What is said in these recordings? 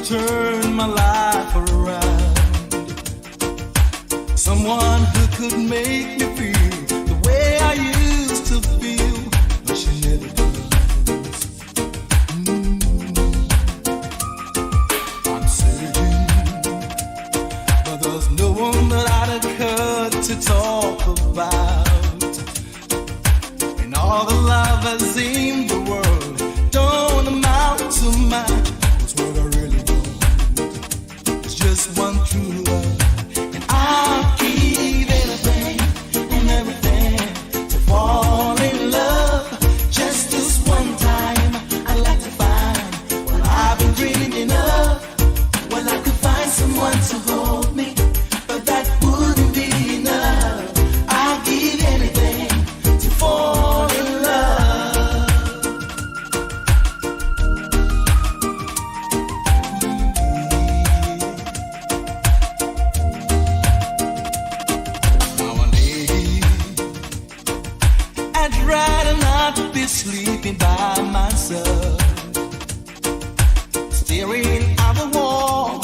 turn my life around. Someone who could make me feel the way I used to feel, but she never does. I'm searching, but there's no one that I'd occur to talk about. And all the love that seemed the world don't amount to much. That's what I really want. It's just one true love. And I'll give anything and everything to fall in love. Just this one time, I'd like to find what I've been dreaming of. Well, I could find someone to hold me, but that wouldn't be enough. I'll give anything to fall in love. Nowadays, I'd rather not be sleeping by myself, staring at the wall.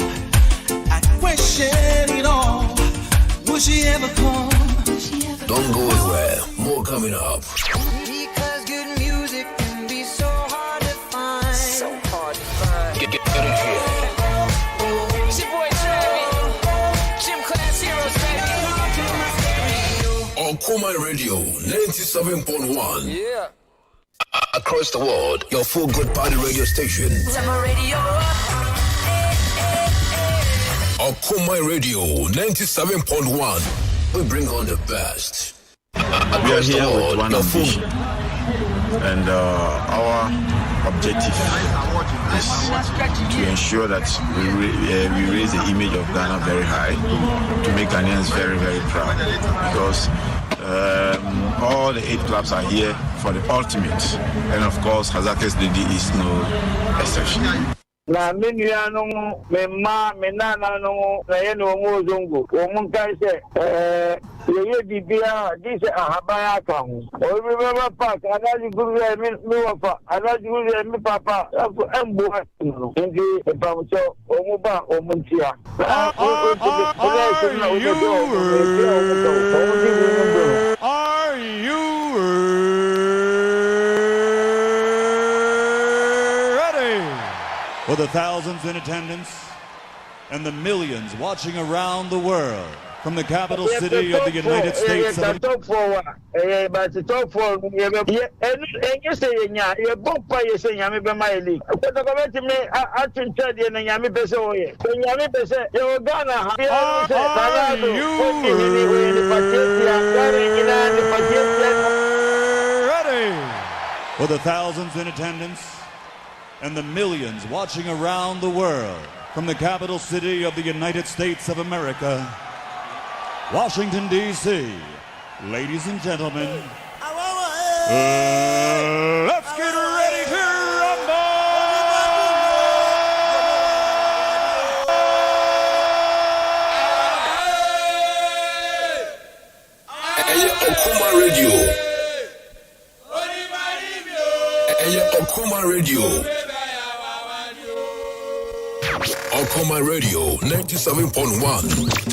I question it all. Will she ever come? Don't go anywhere. More coming up. Because good music can be so hard to find. So hard to find. Get it here. It's your boy Travis. Gym Class Heroes, baby. Okoman Radio 97.1. Yeah. Across the world, your full good party radio station. Summer radio. Okoman Radio 97.1. We bring on the best. We are Across the here with world, one your full ambition, and our objective is to ensure that we raise the image of Ghana very high, to make Ghanaians very, very proud, because all the 8 clubs are here for the ultimate, and of course Hazakes Lady is no exception. Na menua no me ma me nana no na ye no mo zongo o mun kai se ye bibia di se ahaba aka ho o bi ba pa kana di guru mi wafa ana di guru mi papa afu embo no ndi e pa mo so o mu ba o mun tia Are you for the thousands in attendance and the millions watching around the world from the capital city of the United States of America? For the thousands in attendance and the millions watching around the world from the capital city of the United States of America, Washington, D.C. Ladies and gentlemen, let's get ready to rumble! Okoman Radio. Okoman Radio. Okoman Radio 97.1.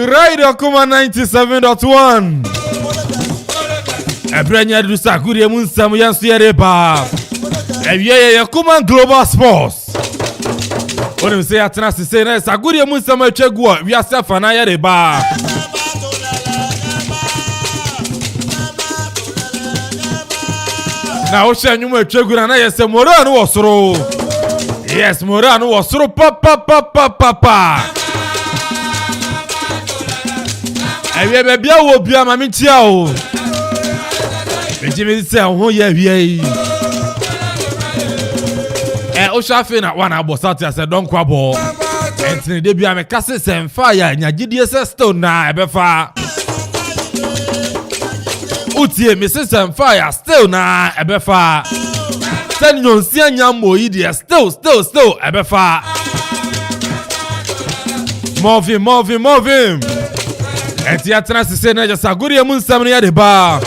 Right, Okoman 97.1. Ebrenya du sakuri mun samu yansu yereba. Eviye Okoman Global Sports. Onim se atena se na sakuri mun samu etwegu wi asefa na yereba. Na o hye nwum etwegu na yese mora no wosoro. Yes, mora no wosoro pa. Ewe bebia wo bia ma metia o. Bejimi se ho ye wie. O shafe na wana abosati ase don kwabo. Entini de bia me kase se mfa ya nyagidie se stone na ebefa. Utie me se mfa ya still na ebefa. Sen nyonsi anya moyi de still ebefa. Move. Eti atena sise na jasaguri ya munsam ya deba.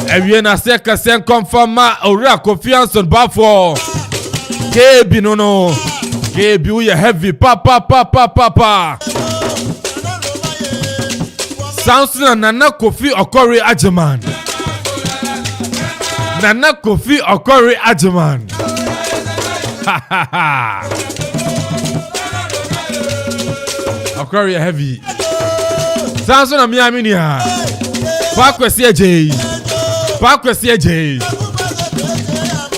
Ewie na seka sen confirma ora confiance bafo. Kebi no. Kebi uye heavy pa. Sounds na Nana Kofi Okori Ajeman. Nana Kofi Okori Ajeman. Okori heavy. Sounds na Miami nia. Pakwesi eje.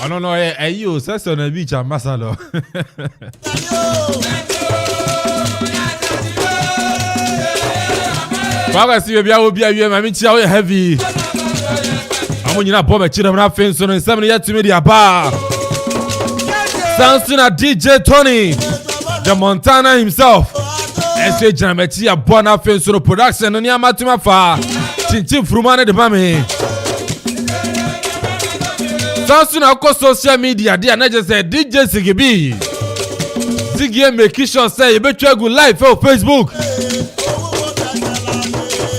Oh no, you sex on the beach and masalo. Pakwesi bia obi awie ma minchi awo heavy. Amunyina bomb chira na fence no nsam ya tumi dia ba. Sounds na DJ Tony, the Montana himself. Ese Jameti a bona fence no production no nia matuma fa. Chinchin frumane de bame. Sounds na ko social media dia na just say DJ Sigibi. Sigie make sure say you betwa go live on Facebook.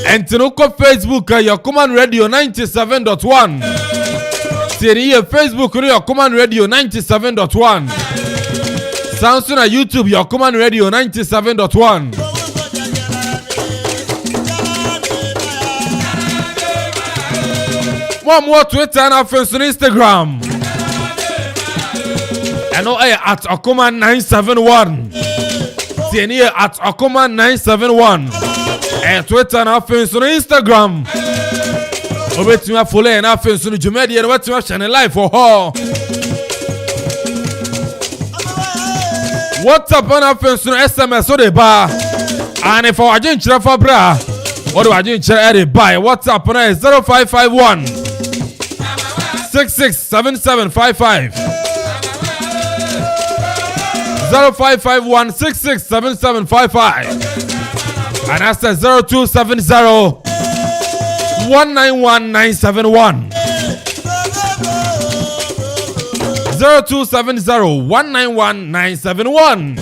And to look up Facebook, your Okoman Radio 97.1. See your Facebook, your Okoman Radio 97.1. Sounds on YouTube, your Okoman Radio 97.1. One more Twitter and our friends on Instagram. And at Okoman 971. See here at Okoman 971. And Twitter and our friends on Instagram. Obetuma follow na fe so no dwumadi no wetuma hye live for ho. WhatsApp na fe so no SMS o de ba. And if I didn't try for bra, what do I didn't try to buy? WhatsApp na 0551 667755 0551 667755 and that's 0270 191971 0270 191971.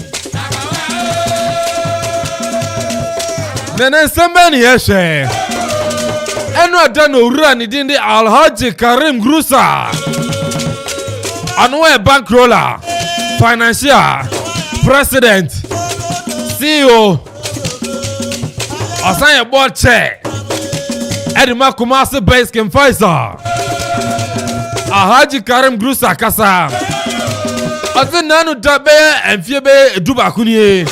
Nene sembeni yeshe enu adano ura ni dindi Alhaji Karim Grusa anwe bankroller, financier, president, CEO Asanya board chair Edima Kumasi base Kim Faisal Alhaji Karim Grusa kasa ati nanu dabe emfiebe eduba kuniye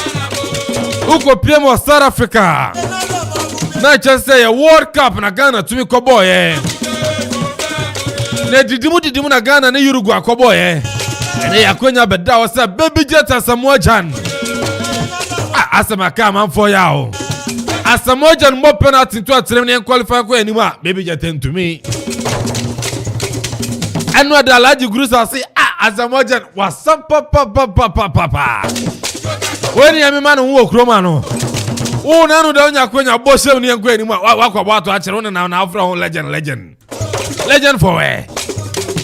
uko PM South Africa na just say a World Cup na Ghana tumi kobo ye ne didimu na Ghana na Uruguay kobo ye ene yakonya beda wo say baby jet Asamoah Gyan asema kama mfo yao Asamoah Gyan mo penalty to atrem ne qualify ko anima baby jet ntumi anu ada Alhaji Grusa say Asamoah Gyan wasapa papa when you man who walk Romano, oh, none down your queen, your boss, and you're going to walk about to actually now from legend for where.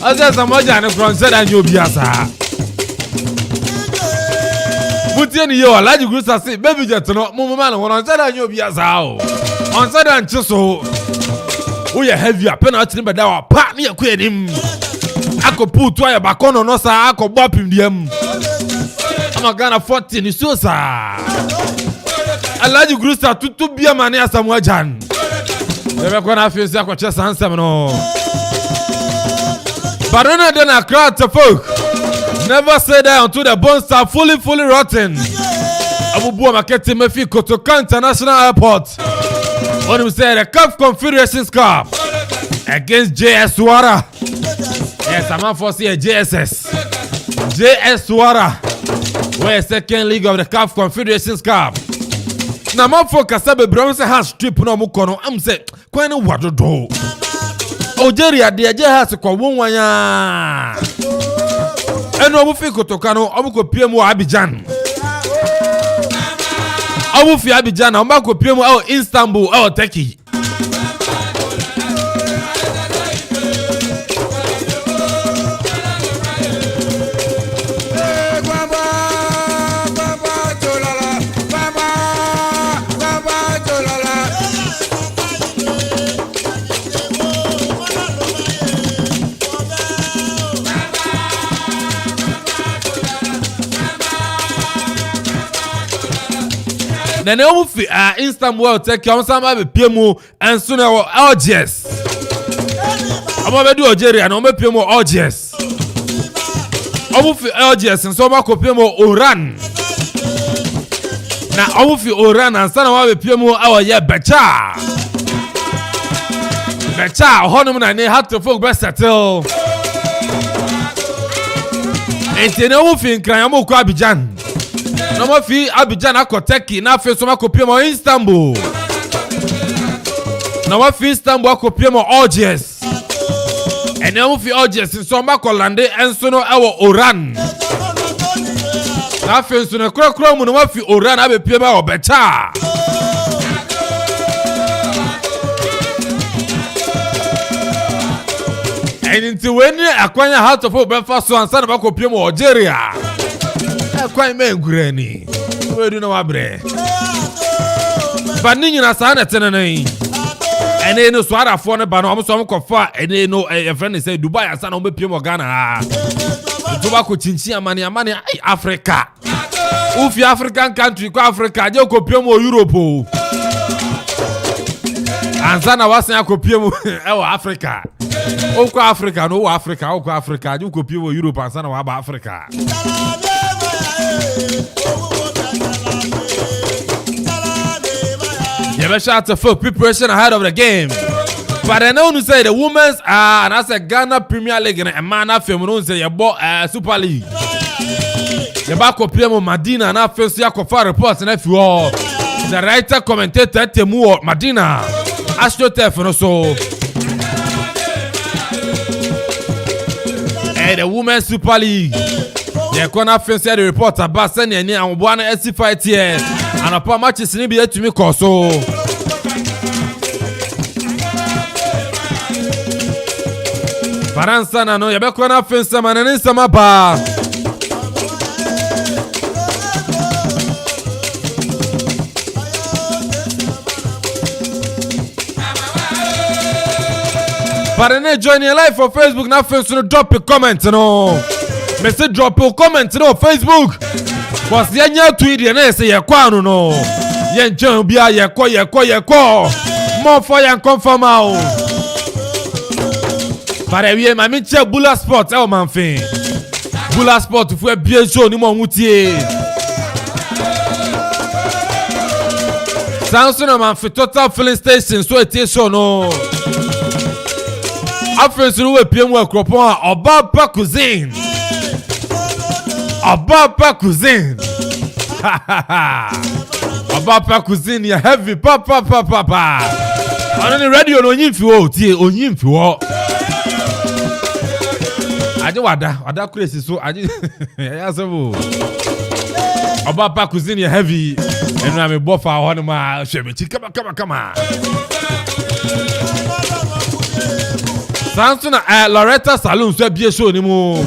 As Asamoah Gyan from said, and you'll be as a put in your Alhaji Grusa say, baby, just no man when on said, and you'll be as how on said, and just so we have your penalty, but our partner queen him. I could put to your back on, no, sir, I could bop him. I'm Ghana 14 is so sir. Alhaji Grusa to be a man as Asamoah Gyan. Never gonna feel so much as answer no. But then a crowd to folk. Never say that until the bones are fully rotten. Abubu Maketi Mefi Kotoka International Airport. When we say the CAF Confederations Cup against JS Wara. Yes, I'm for see a JSS. JS Wara. We're second league of the CAF Confederations Cup. Now, my focus is the Bronze has strip no mukono. I'm say, quite no what to do. Algeria, the Algeria has a one ya. And no Mufiko Tokano, Abuko PMO Abidjan. Abufi Abidjan, Amako PMO Istanbul, our Turkey. Nene omufi Istanbul take on some be PMO and soon LGS. Amo be do Algeria no me PMO LGS. Omufi LGS and so ma ko PMO Oran. Na omufi Oran and sana wa be PMO awo ye Becha. Becha honum na ne hat to folk be settle. Enti ne omufi nkran amo ko Abidjan. No more fi Abidjan ako Turkey na fe so ma ko PMO Istanbul. No more fi Istanbul ako PMO LGS. And no fi LGS so ma ko lande enso no ewo Oran. Na fe so no kro mu no ma fi Oran abe PMO Obecha. And into when akwanya heart of Obefa so ansa na ma ko PMO Algeria. Quite men granny. Where do you know abre? But Nina Sana Tenane. And they know Swara for the Banom, some coffee, and they know a friend say Dubai and San Obe Pimo Ghana. Tobacco Chinchia money, Africa. Ufi African country, Africa, Joko Pimo Europe. And Sana was a Pimo Africa. Oko Africa, no Africa, Oko Africa, Joko Pimo Europe and Sana Waba Africa. Yeah, shout out to full preparation ahead of the game. But I know you say the women's and I said Ghana Premier League and a man after you say you bought Super League. The back of Piemo Madina and I first year for reports and if you all the writer commentator Temu Madina Astro Tefano so the women's Super League. The corner first year the report about sending and one SC fight here and upon matches in be to me so. Faransa na no yabeko na fensa manene sama ba. Parene join your live for Facebook na fensa no drop a comment no. Me say drop a comment no Facebook. Was yenya tweet na say ye kwa no. Yen jan bia ye kwa. More fire and confirm out. Pare wie ma mi che Bula Sport e o man fin. Bula Sport fu e bien show ni mo mutie. Samson man fi total filling station so etie show no. Afensu we pie mu akropon a Obapa cuisine. Obapa cuisine. Obapa cuisine ya heavy papa. Ono ni radio no nyimfi wo tie onyimfi wo. Aje wada crazy so aje ya sebo Obapa cuisine ya heavy enu na me bofa ho no ma hwemechi kama Samson Loretta Saloon so bie show ni mu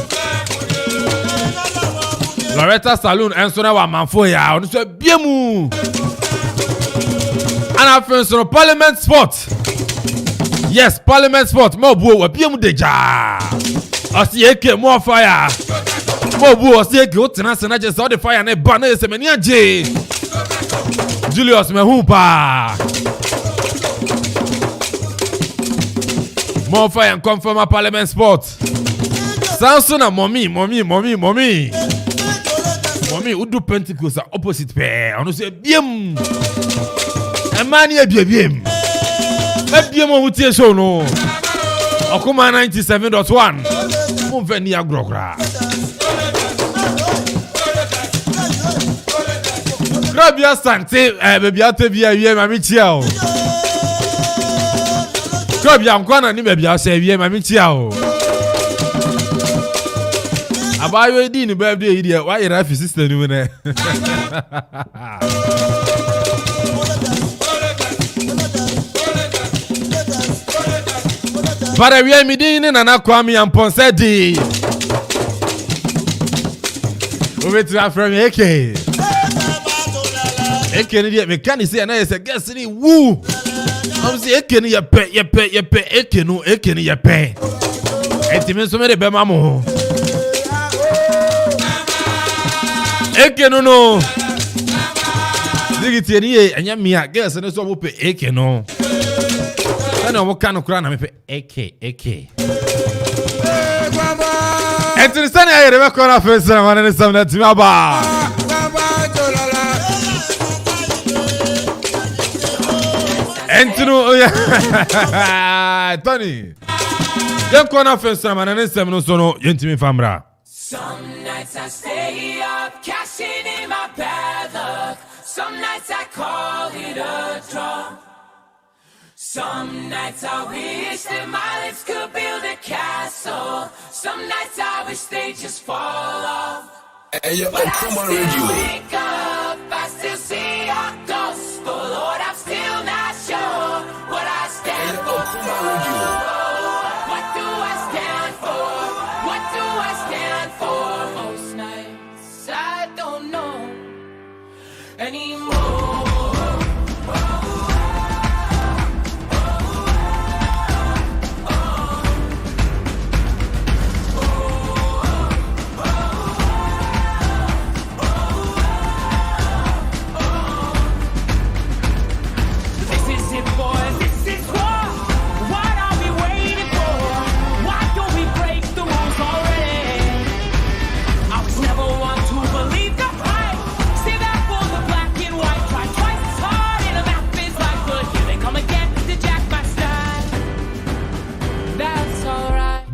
Loretta Saloon enso na wa manfo ya onu so bie mu ana fenso Parliament Sport. Yes, Parliament Sport mo buo wa bie mu deja. Asi eke more fire. Mo bu osi eke o tena se na je so the fire na ba na ese mani age. Julius me hu pa. More fire and confirm a Parliament Sport. Samson and mommy. Mommy udu Pentecost opposite pair. Ono say biem. E mani e biem. E biem o wutie show no. Okoman 97.1. Mon veni agrokra. Grabia sante baby ate bia wie mami chia o. Grabia nkwana ni baby ase wie mami chia o. Abayo di ni birthday yi dia why rafi sister ni we. Para wie mi din ni nana Kwame Amponsah Addi. Over to Afro Eke. Eke ni dia me kan say na say guess ni woo. Am say Eke ni ye pe Eke ni ye pe. Enti so me de be mamo. Eke no. Digiti ni ye anya mi a guess ni so mo pe Eke no. Ana wo kan kura na me pe Eke. Enti ya rebe ko na face na manene samna timaba. Enti no Tony. Yen ko na face na manene samno so no yentimi famra. Some nights I stay up, cashing in my bad luck. Some nights I call it a draw. Some nights I wish that my lips could build a castle. Some nights I wish they just fall off. Hey, yo, but Okoman I still Radio. wake up, I still see your gospel. Lord, I'm still not sure what I stand Hey, yo, for. Okoman Radio. What do I stand for? What do I stand for? Most nights I don't know anymore.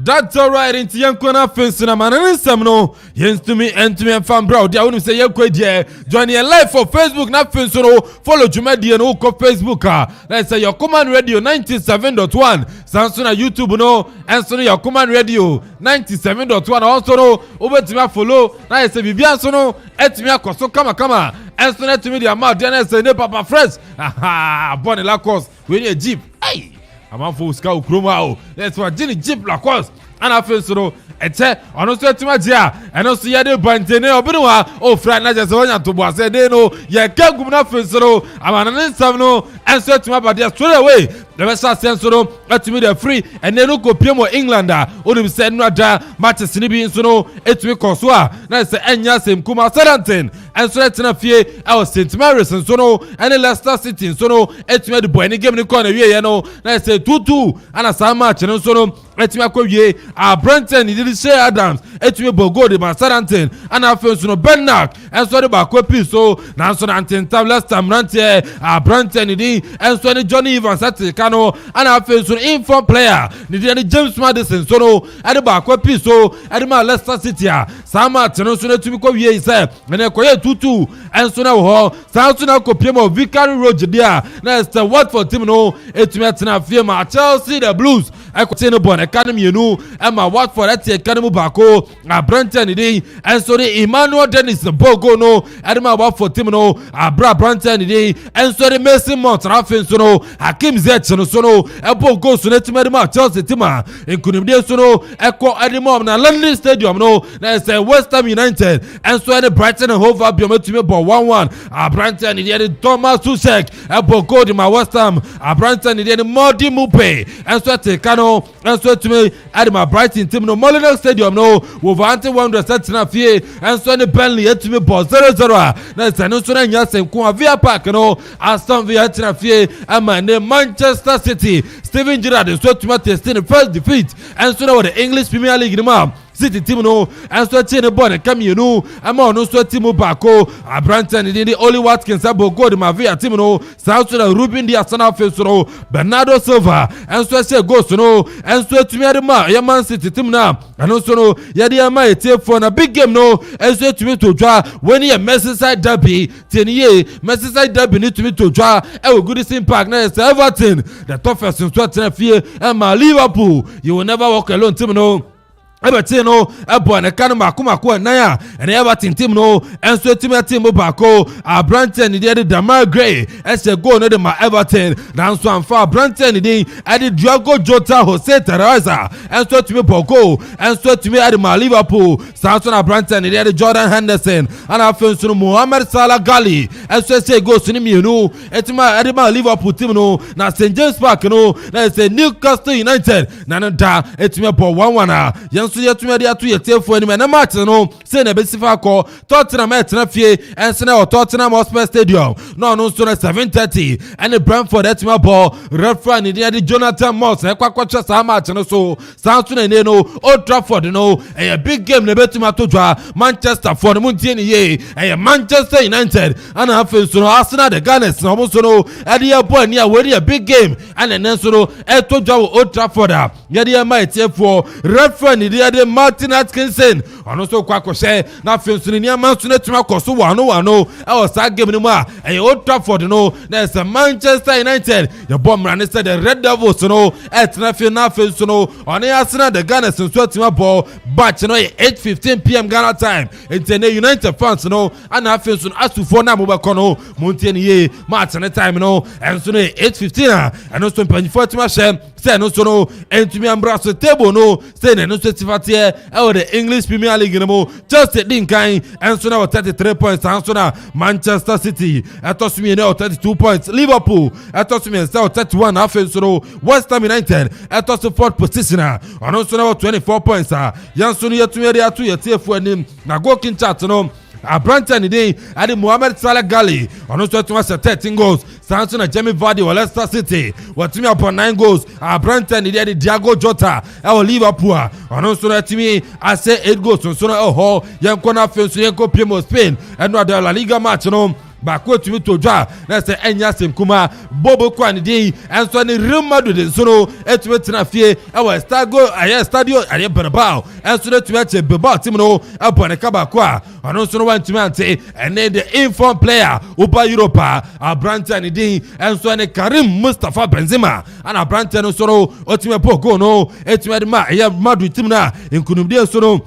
That's alright. Into Yankona Fence and I'm no. Yes to me and fan bro. I wouldn't say join your live for Facebook, not fence follow Jumedi and Oko Facebook. Let's say your command radio 97.1. Samsung YouTube no. And so your command radio 97.1. Also no. Over to me follow. Now I say Bibian sono. Et me akoso kama. And so let me the amount. Then I say ne papa friends. Aha. Bonne la course. We need a jeep. Hey. I'm on full scout chroma. That's what Jenny Jeep la course. And I feel so. Ete ono so etima dia eno so ye de bantene obinwa o fra na je so nya to bo ase de no ye kagum na fesoro amana ne nsam no enso etima ba dia straight away the best sense no etimi de free and then go piem England onim se no ada matches ni bi nso no etimi koso a na se enya sem kuma Southampton enso etina fie e o St Mary's nso no and Leicester City nso no etimi de boy ni game ni ko na wie ye no na se 2-2 ana sa match nso no etimi akwawie Brentford Shea Adams etime bogo de Southampton and afenso no Bernard enso de ba kwapi so na so na Antentam Leicester Mrantie Brentford ni enso ni Johnny Evans atikano and afenso no inform player ni de James Maddison so no ade ba kwapi so ade ma Leicester City sama teno so na tumi kwawie ise na koye 2-2 enso na ho Southampton na kopiemo Vicarage Road dia na Watford team no etime atena fie ma Chelsea the Blues ekote no bon academy no Emma Watford ati Kanimu Bako, Brentford ni and so the Emmanuel Dennis Bogo no, Adama Watford team no, Brentford ni and so the Mason Mount Rafin so no, Hakim Zech no so no, Bogo so net Madama Chelsea team in Kunimde so no, Echo Adimo na London Stadium no, that's West Ham United and so the Brighton and Hove Albion team about 1-1. Brentford ni the Thomas Tuchel, Bogo di ma West Ham, Brentford ni the Modi Mupe and so Tekano and so to me Adama Brighton team no Molyneux Stadium no Wolverhampton Wanderers na fie and so the Burnley etime ball 0-0 na sanu so na nya senku Villa Park no Aston Villa na fie ama ne Manchester City Steven Gerrard so to me testing the first defeat and so na the English Premier League no City team no and so chain the ball and come you know ama no so team Bako Brentford the Oli Watkins abogo de Villa team no South to the Ruben Dias na face no Bernardo Silva and so say go so no and so to me the Man City team na and so no ya dey ma etie for na big game no and so to me to dwa when ye Merseyside derby teniye Merseyside derby ni to me to dwa e we Goodison Park na Everton the toughest in 20 and Liverpool you will never walk alone team no Everton no ebo na kan makoma na ya and Everton team no and so team Bako Brentford ni dey Damar Gray ese go no dey ma Everton dan so amfa Brentford ni dey ade Diogo Jota Jose Teresa and so team Bako and so team ade ma Liverpool Samson Brentford ni dey Jordan Henderson and afenso Mohamed Salah Gali and so say go so ni mienu etima ade ma Liverpool team no na St James Park no na say Newcastle United na no da etima bo 1-1 so yet to atu yete for any na match no say na besifa ko Tottenham etna fie and say na Tottenham Hotspur Stadium no so na 7:30 and the Brentford etma ball referee ni dey Jonathan Moss e kwakwacha sa match no so Southampton ne no Old Trafford no a big game na betuma to dwa Manchester for the muntie ni ye Manchester United and after so Arsenal the Gunners no so no e dey ball ni a big game and then so no e to dwa Old Trafford ya dey ma etie for referee ni de Martin Atkinson ono so kwa kwose na fensu ni amansu na tuma koso wano e o sa game ni mu Old Trafford no na Manchester United your bomb ran said the Red Devils no etna fi na fensu no ono Arsenal the Gunners so tuma ball batch no 8:15 p.m. Ghana time intene United fans no ana fensu asufo na mo be kono montie ni ye match na time no enso no 8:15 and so 24 tuma she say no so no entumi ambraso table no say no so tifatie e the English Premier League no just din kan and so now 33 points and so now Manchester City atosumi no 32 points Liverpool atosumi 31 after so no West Ham United atosu 4th position and so now 24 points yanso no yetumi dey atu yetiefu anim na go kin chat no Brentford ni dey ade Mohamed Salah Gali ono so tuma 13 goals Samson and Jamie Vardy wa Leicester City watimi upon 9 goals Brentford ni dey Diego Jota e Liverpool ono so na timi ase 8 goals so na yanko na fenso yanko Premier Spain and no La Liga match no ba ko tumi to dwa na se enya sem kuma bobo kwa ne din enso ne Real Madrid nso no etumi tena fie e stadio aye Bilbao enso ne tumi ache Bilbao team no abone ka ba ko a ono nso no wantumi ante ene the inform player upa Europa Abrante ne din enso ne Karim Mustafa Benzema ana Abrante no so no otumi po go no etumi de ma aye Madrid team na nkunumde nso no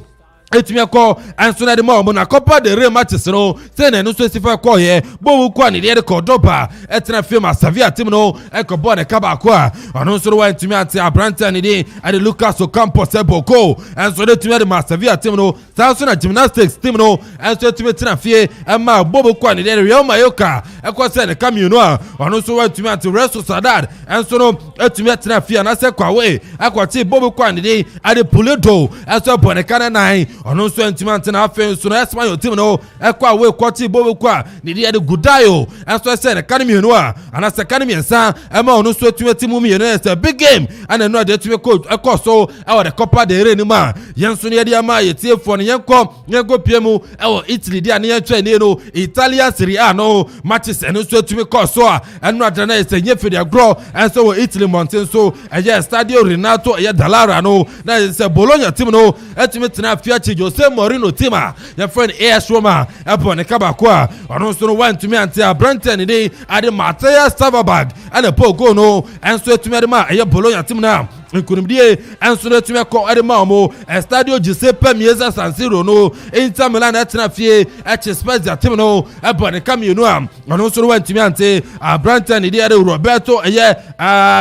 etumi akọ anso na de ma omo na Copa del Rey matches no se na no so sifa akọ ye bo ku ani de Cordoba etena film Sevilla team no ekobo ne kaba akọ a ono so wa etumi ante Abrante ani de ade Lucas Ocampos eboko anso de etumi de ma Sevilla team no sanso na gymnastics team no anso etumi tena fie ma bo ku ani de Real Mallorca ekọ se ne Camino a ono so wa etumi ante Real Sociedad anso no etumi tena fie na se kwawe akwati bo ku ani de ade Puledo anso bone kana nine ono so entimante na afen so na Espanyol team no ekwa we kwoti bobo kwa ni de Gudayo enso se ne kan mienu a ana se kan miensa ema ono so timu mienu e big game ana no de tume coach ekọ so e de Copa del Rey ni ma yenso ne de ama yetiefo ne yenko piemu e Italy de ane twa ne no Italia Serie A no matches eno so tume kọ so a eno de na se nyefe de agro enso wo Italy mountain so e Stadio Renato e Dallara no na se Bologna team no etume tena afia Jose Mourinho tima ya friend AS Roma upon kabako a ono so no want to me ante Abrante ni dey ade Matthias Tababag and Paul go no and so to me ma e Bologna team na nkunimdie enso na tumi akọ ade ma omo Stadio Giuseppe Meazza San Siro no Inter Milan atena fie eche Spezia team no ebone Camino a ono so wan tumi ante Abrante ni de Roberto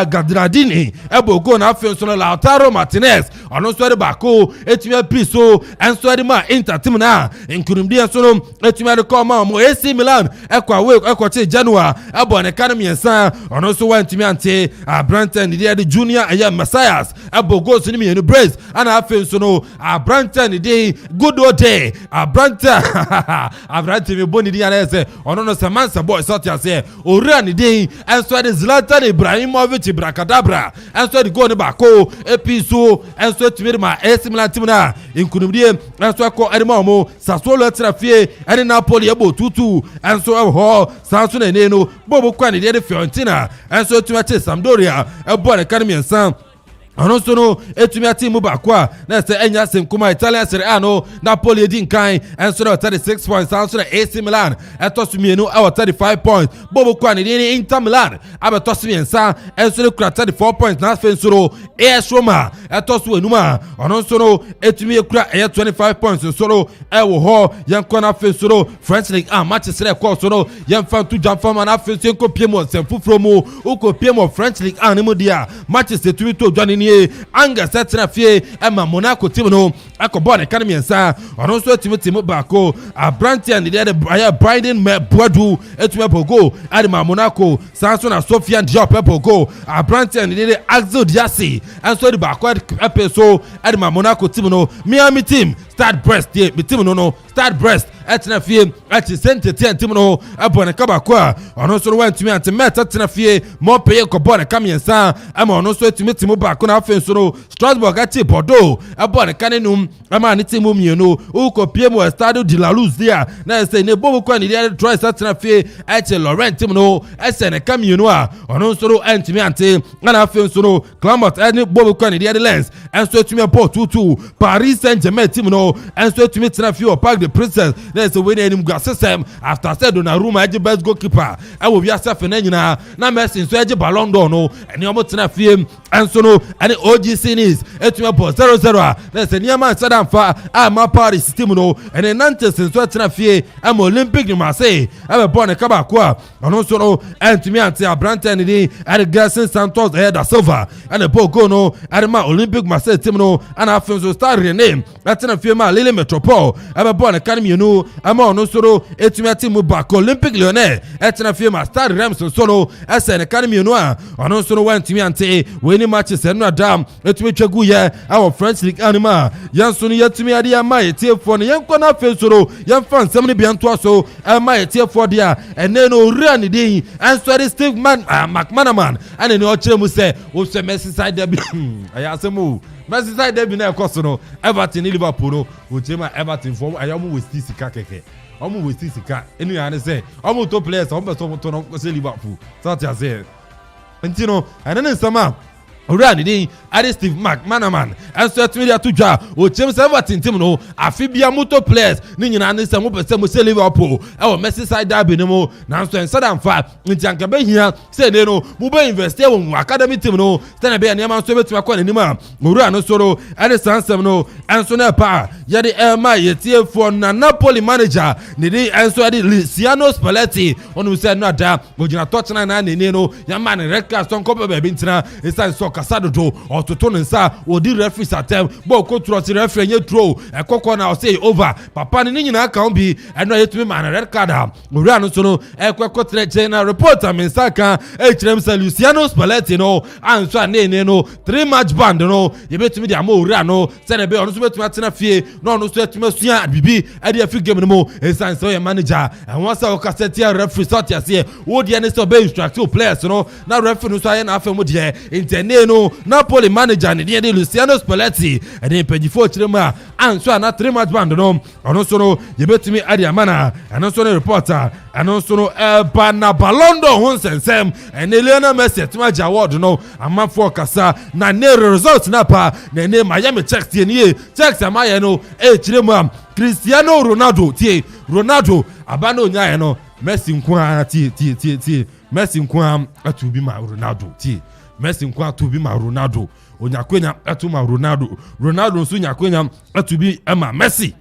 Gadradini ebogo na afi so Lautaro Martinez ono so de bako etumi apiso enso de ma Inter team na nkunimdie so no etumi de kọ ma omo AC Milan ekwa January ebone kanemiensa ono so wan tumi ante Abrante ni de Junior Messias abogo so ni me brace ana afen so no Abrante ni dey good old day Abrante me boni di ana se ono no Semansa boy so tia se ora ni dey enso de Zlatan Ibrahimovic brakadabra enso de go ne bako episo enso timi ma AC Milan team na inkunumdie enso akọ adema omo Sassuolo trafie ene Napoli ebo tutu enso ho sanso na ne no bobo kwa ni de Fiorentina enso timi ache Sampdoria ebo ne kanemiensa ono so no etumi ati mu bakwa na se enya sem kuma Italian Serie A no Napoli din kan enso na 36 points sanso na AC Milan etosu mienu awa 35 points bobo kwa ni Inter Milan abetosu miensa enso na kura 34 points na fenso no AS Roma etosu enuma ono so no etumi kura 25 points so no ewo ho yanko na fenso no French League matches re ko so no yanfa tu jamfa na fenso enko piemo sem fufuro mu uko piemo French League ni mu dia matches etumi to dwani anga setra fie ema Monaco team no akobo ne kan miensa ono so team bako Abrante and the Biden Boadu etuma bogo adima Monaco sanso na Sofiane Diop bogo Abrante and the Axel Diassi and so the bako epeso adima Monaco team no Miami team start breast ye team no start breast etna fie ati sente team no abone kabako a ono so wan tumi ante meta tena fie mo peye kobo ne kamiensa ama ono so team bako na afenso no Strasbourg ati Bordeaux abone kanenum ama ne team mienu uko piemo Stadio de la Luz dia na se ne bobo kwa ni dia try tena fie ati Laurent team no ese ne kamienu a ono so ro antimi ante na afenso no Clermont ene bobo kwa ni dia Lens enso tumi po tutu Paris Saint-Germain team no enso tumi tena fie o Parc des Princes na se we ne nim gwa system after said Donnarumma age best goalkeeper e wo bia safe na nyina na Messi so age Ballon d'Or no ene omo tena fie enso no ene OGC Nice etuma po 0-0 a na se niama sadam fa ama Paris team no ene Nantes so tena fie ama Olympique de Marseille ebe bon kaba kwa ono so no entumi ante Abrante ni ene Gerson Santos da Silva ene Bogo no ene ma Olympique Marseille team no ana afenso Stade Rennais atena fie ma Lille Metropole ebe bon kan mienu ama ono so no etumi ate mu back Olympique Lyonnais etena fie ma Stade Reims so no ese ne kan mienu a ono so no wantumi ante we ni matches eno adam etumi twegu ye our French League anima yanso no yetumi ade ama yetiefo no yenko na afensoro yemfa nsem ne bianto so ama yetiefo de a ene no ria ne din ansori Steve McManaman ane ne o kire mu se o se Merseyside derby ayasemu Merseyside derby na ekoso no Everton ni Liverpool no o chema Everton for ayamu we still sika keke omo we sika enu ya ne say omo to players omo to no say Liverpool so that say ntino anene nsama Ora ni Adi Steve McManaman enso etimi to dwa o chem Everton team no afibia moto players ni nyina ne se mo pese mo se Liverpool e o Merseyside derby ni mo na nso ensadam fa ntianka be hia se ne no mo be invest e wo academy team no se na be ne ma nso betuma kwa nanim a ora no soro Adi Sansem no enso na pa ye de Elma yetie for na Napoli manager ni di enso Adi Luciano Spalletti onu se no ada ogina touchline na ne no ya man red card son ko be bi ntina esa so kasado do ototo nsa odi referee atem bo ko trot referee nye throw ekoko na say over papa ni nyina ka bi eno yetumi man red card owura no so no ekoko treche na reporter mensaka hrem sa Luciano Spalletti no anso ne no 3 match ban no yebetumi dia mo owura no se na be ono so betumi atena fie no ono so etumi sua bibi e dia fi game no mo esan so your manager and once o kaseti referee sort ya say wo dia ne so be instruct players no na referee no so aye na afem dia intene no Napoli manager ni de Luciano Spalletti and then pejifo chirema anso na 3 match band no ono so no yebetumi adi amana and so no reporter and so no bana balondo hon sensem and Lionel Messi tuma award no amafo kasa na ne result na pa na ne Miami checks ni checks amaye no chirema Cristiano Ronaldo abano nyaye no Messi nkwa ti Messi nkwa atubi ma Ronaldo ti Messi nkwa atubi ma Ronaldo onyakwenya atuma Ronaldo nso nyakwenya atubi ama Messi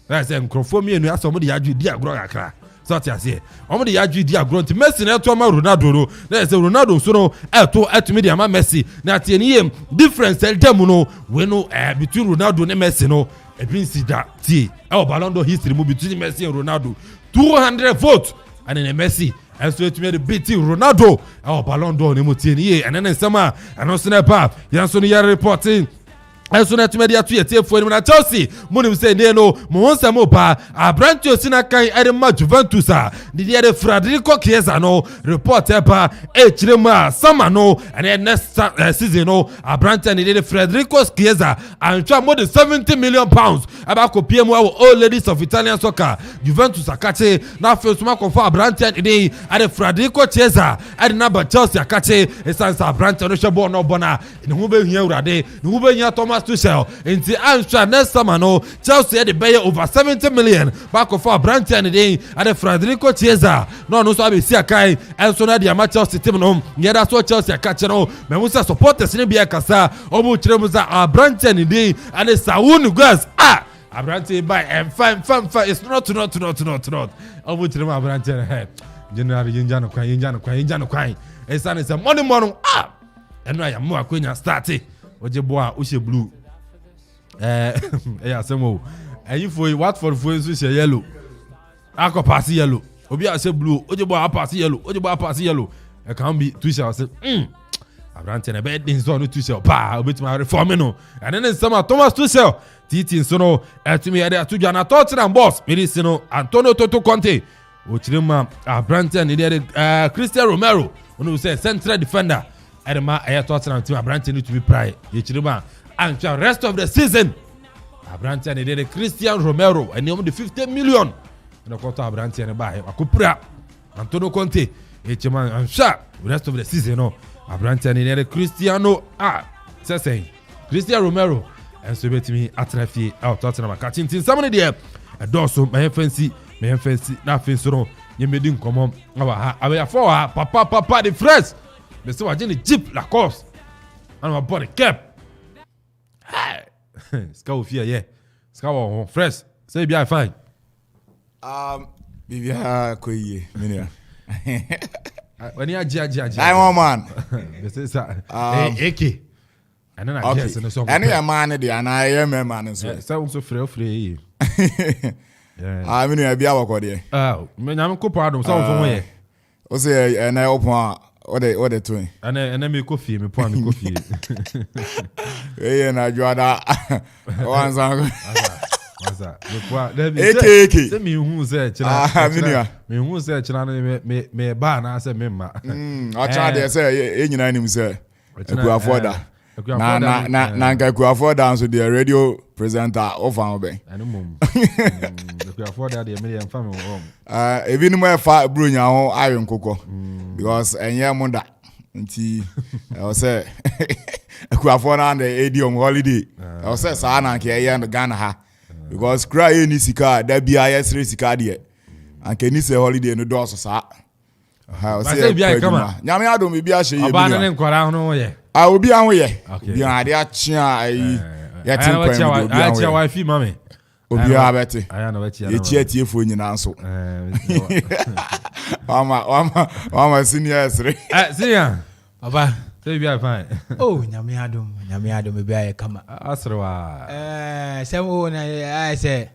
that's nkrofo mi enu aso mo de yadwi di agro kakra so ti ase omo de yadwi di agro nti Messi na eto ma Ronaldo no that's Ronaldo nso no eto atumi de ama Messi na tie ni yem difference eldem no we no between Ronaldo and Messi no ebinsi da tie e Ballon d'Or history mo between Messi and Ronaldo 200 votes and then Messi and so to me the beating Ronaldo Ballon d'Or ni mo tie ni and then sama and so na pa yan so ni ya reporting and so na to me dia to ye for na Chelsea mo ni say ne no mo wonsa mo pa Abrantio sina kan Edema Juventus di dia Federico Chiesa no report pa chirema sama no and then next season no Abrantio ni de Federico Chiesa and try more than 70 million pounds about ko PM all ladies of Italian soccer Juventus akache na first ma confirm Abrantio ni and Federico Chiesa and number Chelsea akache esansa Abrantio no shebo no bona ni hu be hia urade ni hu be hia Thomas Tuchel into answer next summer no Chelsea had the pay over 70 million back of Abrantio and the Federico Chiesa no so abi si akai and so na the Chelsea team no yeah that's what Chelsea catch no me musa supporters ni bia kasa omo kire musa Abrantio and the Saúl guys Abrantio by and fine it's not omo kire mu Abrantio head general yinja no kwan esa ne se money eno ya mo akwenya start oje boa o she blue asemo for what for so she yellow akọ pass yellow obi a say blue oje boa pass yellow e can be Tuchel say Abrantio na bed din so no Tuchel pa obetima reform no and then some Thomas Tuchel titi so no etumi ya de atudwa na Tottenham boss medicine no Antonio Toto Conte o chirema Abrantio ni de Christian Romero onu say central defender Edema Tottenham team Abrantio need to be pride ye chirema and the rest of the season Abrantio ni de Christian Romero and the 50 million and the Abrantio ni buy akupra Antonio Conte ye chirema and the rest of the season no Abrantio ni de Cristiano say Christian Romero and so betimi atrafi out Tottenham catching tin somebody there a doso my fancy na fancy no ye medi nkomo aba for papa the fresh me say wajin the jeep la course and my body cap ska fear yeah ska fresh say be fine bibia koyi menia when you aja I want man me say AK and then I guess in the song and your man dey and I am a man so so free I mean you be awako there me nyam ko pardon so so here o say na open what they doing and me coffee me pour me coffee na juada one song Wasa me pour AK say me hu say chira me hu say chira me ba na say me ma I try dey say e nyina nim say e go afford that na nka Ekuafo dance the radio presenter of our bay. And mum. Ekuafo that the million family home. Even more fat brunya ho iron cocoa because enya munda nti I say Ekuafo na the AD on holiday. I say sa na nke eye no Ghana ha because cry any sika da bia yesre sika de anke ni say holiday no do so sa. Ha say bia kama nyame adom bia hye ye bi. Oba ne nkora ho ye. Obi an ho ye. Bi an de achia ayi ya tin kwan bi obi an ho. Achia wifi mame. Obi a beti. Aya na beti. Ye tiefo nyina nso. Mama senior esre. Senior. Oba, say bia fine. Oh, nyame adom bia ye kama. Asrewa. Sem o na I say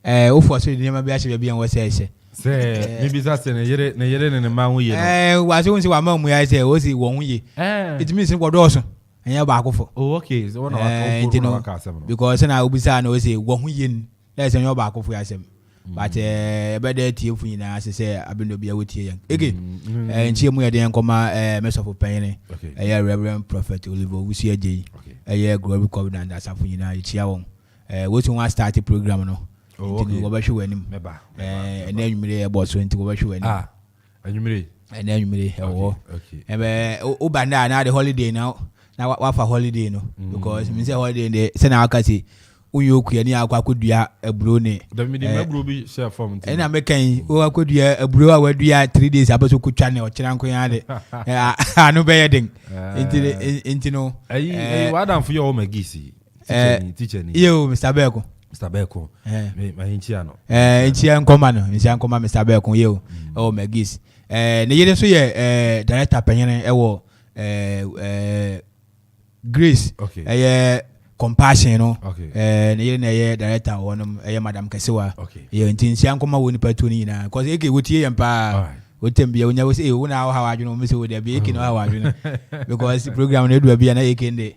o for so di ma bia hye bia wo say hye. Say maybe that's ne yere ne ma hu ye no. Wa so nsi wa ma mu ya say o si wo hu ye. It means in do so. Enya ba akofo. Oh okay, so one of ka asem no. Because na obisa na o say wo hu ye. Let's say you ba akofo ya asem. But better tie fu nyina say abendo bia wotie yan. Again, nchie mu ye den koma mesofo panyene. Reverend Prophet Oliver Wusi Ajeyi. Glory Covenant asafo nyina itia won. What you want start program no. Nti wo ba hwe wanim meba ene anwumire e boss nti wo ba hwe wanim anwumire ene anwumire e wo ebe o banda na the holiday now na wa fa holiday no because me say holiday dey say na akasi uyo ku ani akwa kodua aburo ne da me dey aburo bi share form nti ena mekan o akodua aburo a wadua 3 days abaso ku twa ne o kira nko ya de anu be yedin nti no ayi wa dan fu yo magisi teacher ni yo Mr. Beko Mr. Beko ma hinchia no hinchia nkoma no hinchia nkoma Mr. Beko yo o magis ne yede so ye director panyene e wo Grace compassion no ne yede na ye director wonum Madam Kasewa ye hinchia nkoma woni patu ni na cause eke wotie yempa wotembia wonya wo say wo na ha wadweno mo say wo de be eke no ha wadweno because program no edu bia na eke nde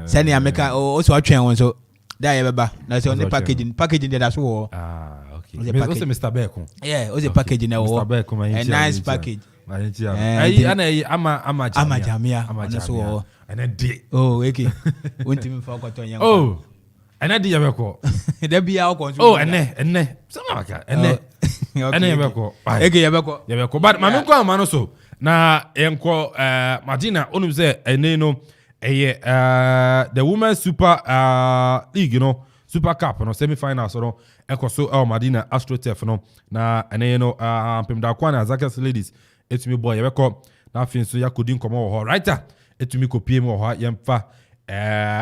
sani ameka o so atwen won so da ye beba na say on the packaging dey that's wo okay me Mr. Beko o the packaging na wo Mr. Beko a nice package ma hinchia ai ana ama jamia so wo ana de okay wonti me fa kwato yan ana de Beko da bia o konsu enne sama maka enne Beko okay Beko but ma me kwa ma no so na enko Martina onum say enne no the Women's Super League, you know, Super Cup, you know, semi-finals, you know, ekoso Madina AstroTurf, you know, na ene you know, pemda kwana Zakas ladies, etumi boy, yebeko na fin so yakudin komo ho, right? Etumi kopie mo ho, yemfa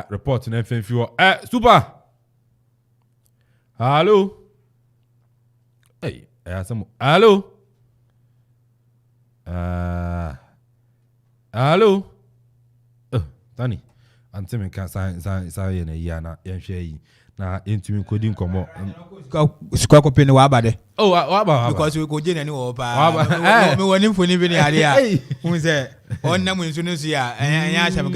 report na fin fi Super. Hello. Hey, some hello. Hello. Tani antime ka sa ye na yana yenhwe yi na entumi kodi nkomo sukwa kopi ni wa abade wa aba because we ko je na ni wo pa me woni mfoni bi ni ade a hu se onna mu nsu nsu ya enya asem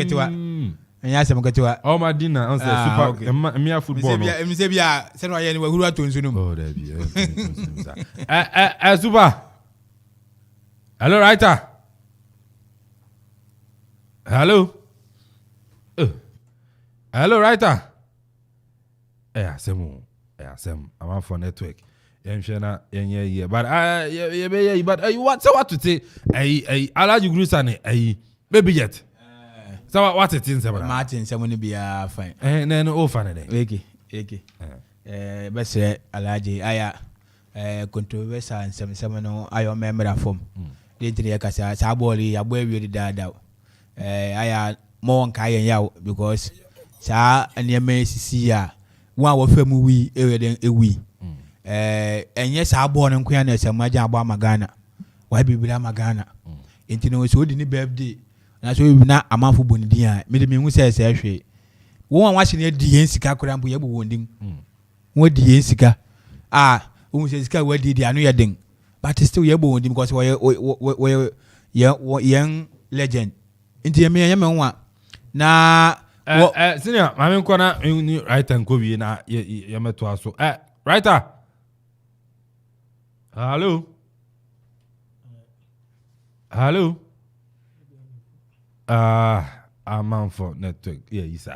ketewa o Madina on say super emia football no me se bia se no ye ni wahuru ato nsu no da bi super hello writer hello hello writer asem I'm for network yenhwena yenye but what to say alaji grusa ne baby jet so what it in seven Martin someone be fine then o fine okay best alaji aya controversial and some no ayo member form dey tire kasa sa boli ya boy wi dada aya mo nka yen yaw because sa aniema sisi ya wa wo famu wi eweden ewi enye sa bo no nko na sam agya abo amagana wa bibira magana enti no so di ni birthday na so bi na amanfo bonidi a me de me hu se hwe wo wa hye ne di yen sika kora mbo ye bo wondim wo di yen sika wo se sika wa di anu ye den but still ye bo wondim because wo yen legend enti ye me nwa na senior mame nko na writer nko wi na ye meto aso writer hello man for network. Yeah, yes.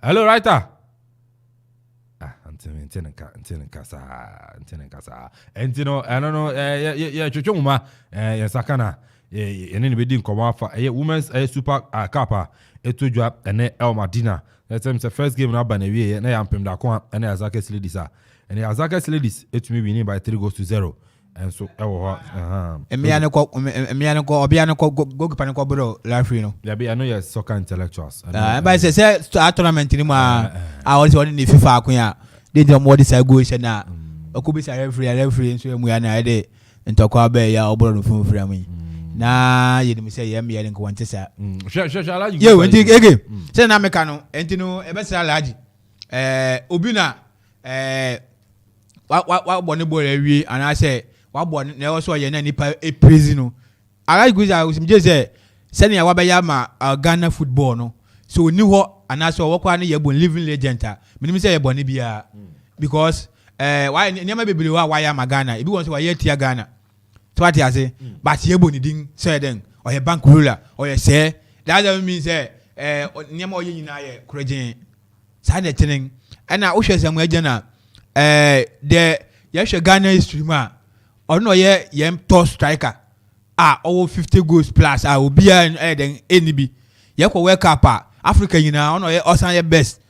Hello, writer. Antin kasa. And you know, I don't know. Yeah, chuchuma. Sakana. Yeah, any bedi nkoma fa. Women's super kappa. Eto dwa ene El Madina. That time the first game na ba na wie na yampem da ko ene Azakes ladies a. Ene Azakes ladies etumi winning by 3-0. And so Emiano go bro referee no. Yeah, I know you're soccer intellectuals. But say tournament ni ma I was on the FIFA akunya. They don't more this go na. Okubi say referee so emu ya na ide ntokwa ba ya obro no fun frame yi. Na ye dem say yem ya nko wante sa. Alaji. Yeah, we think again. Say na meka no enti no e be say Alaji. Obi na wa bone ball awie and I say wa bone na also ye na nipa e praise no. Alaji go say send ya wa be ya ma Ghana football no. So ni ho and I saw what ye bon living legend a. Me say ye bone bia because why nyama bebele wa ya ma Ghana. Ebi won say wa ye tia Ghana. So what you say? But you boni ding say then or your bank ruler or you say that doesn't mean say nyama oye nyina ye koragin say the thing and na wo hwe say mo agena the ye Ghana history ma or no ye top striker over 50 goals plus obi then any bi ye ko world cup Africa nyina ono ye osan ye best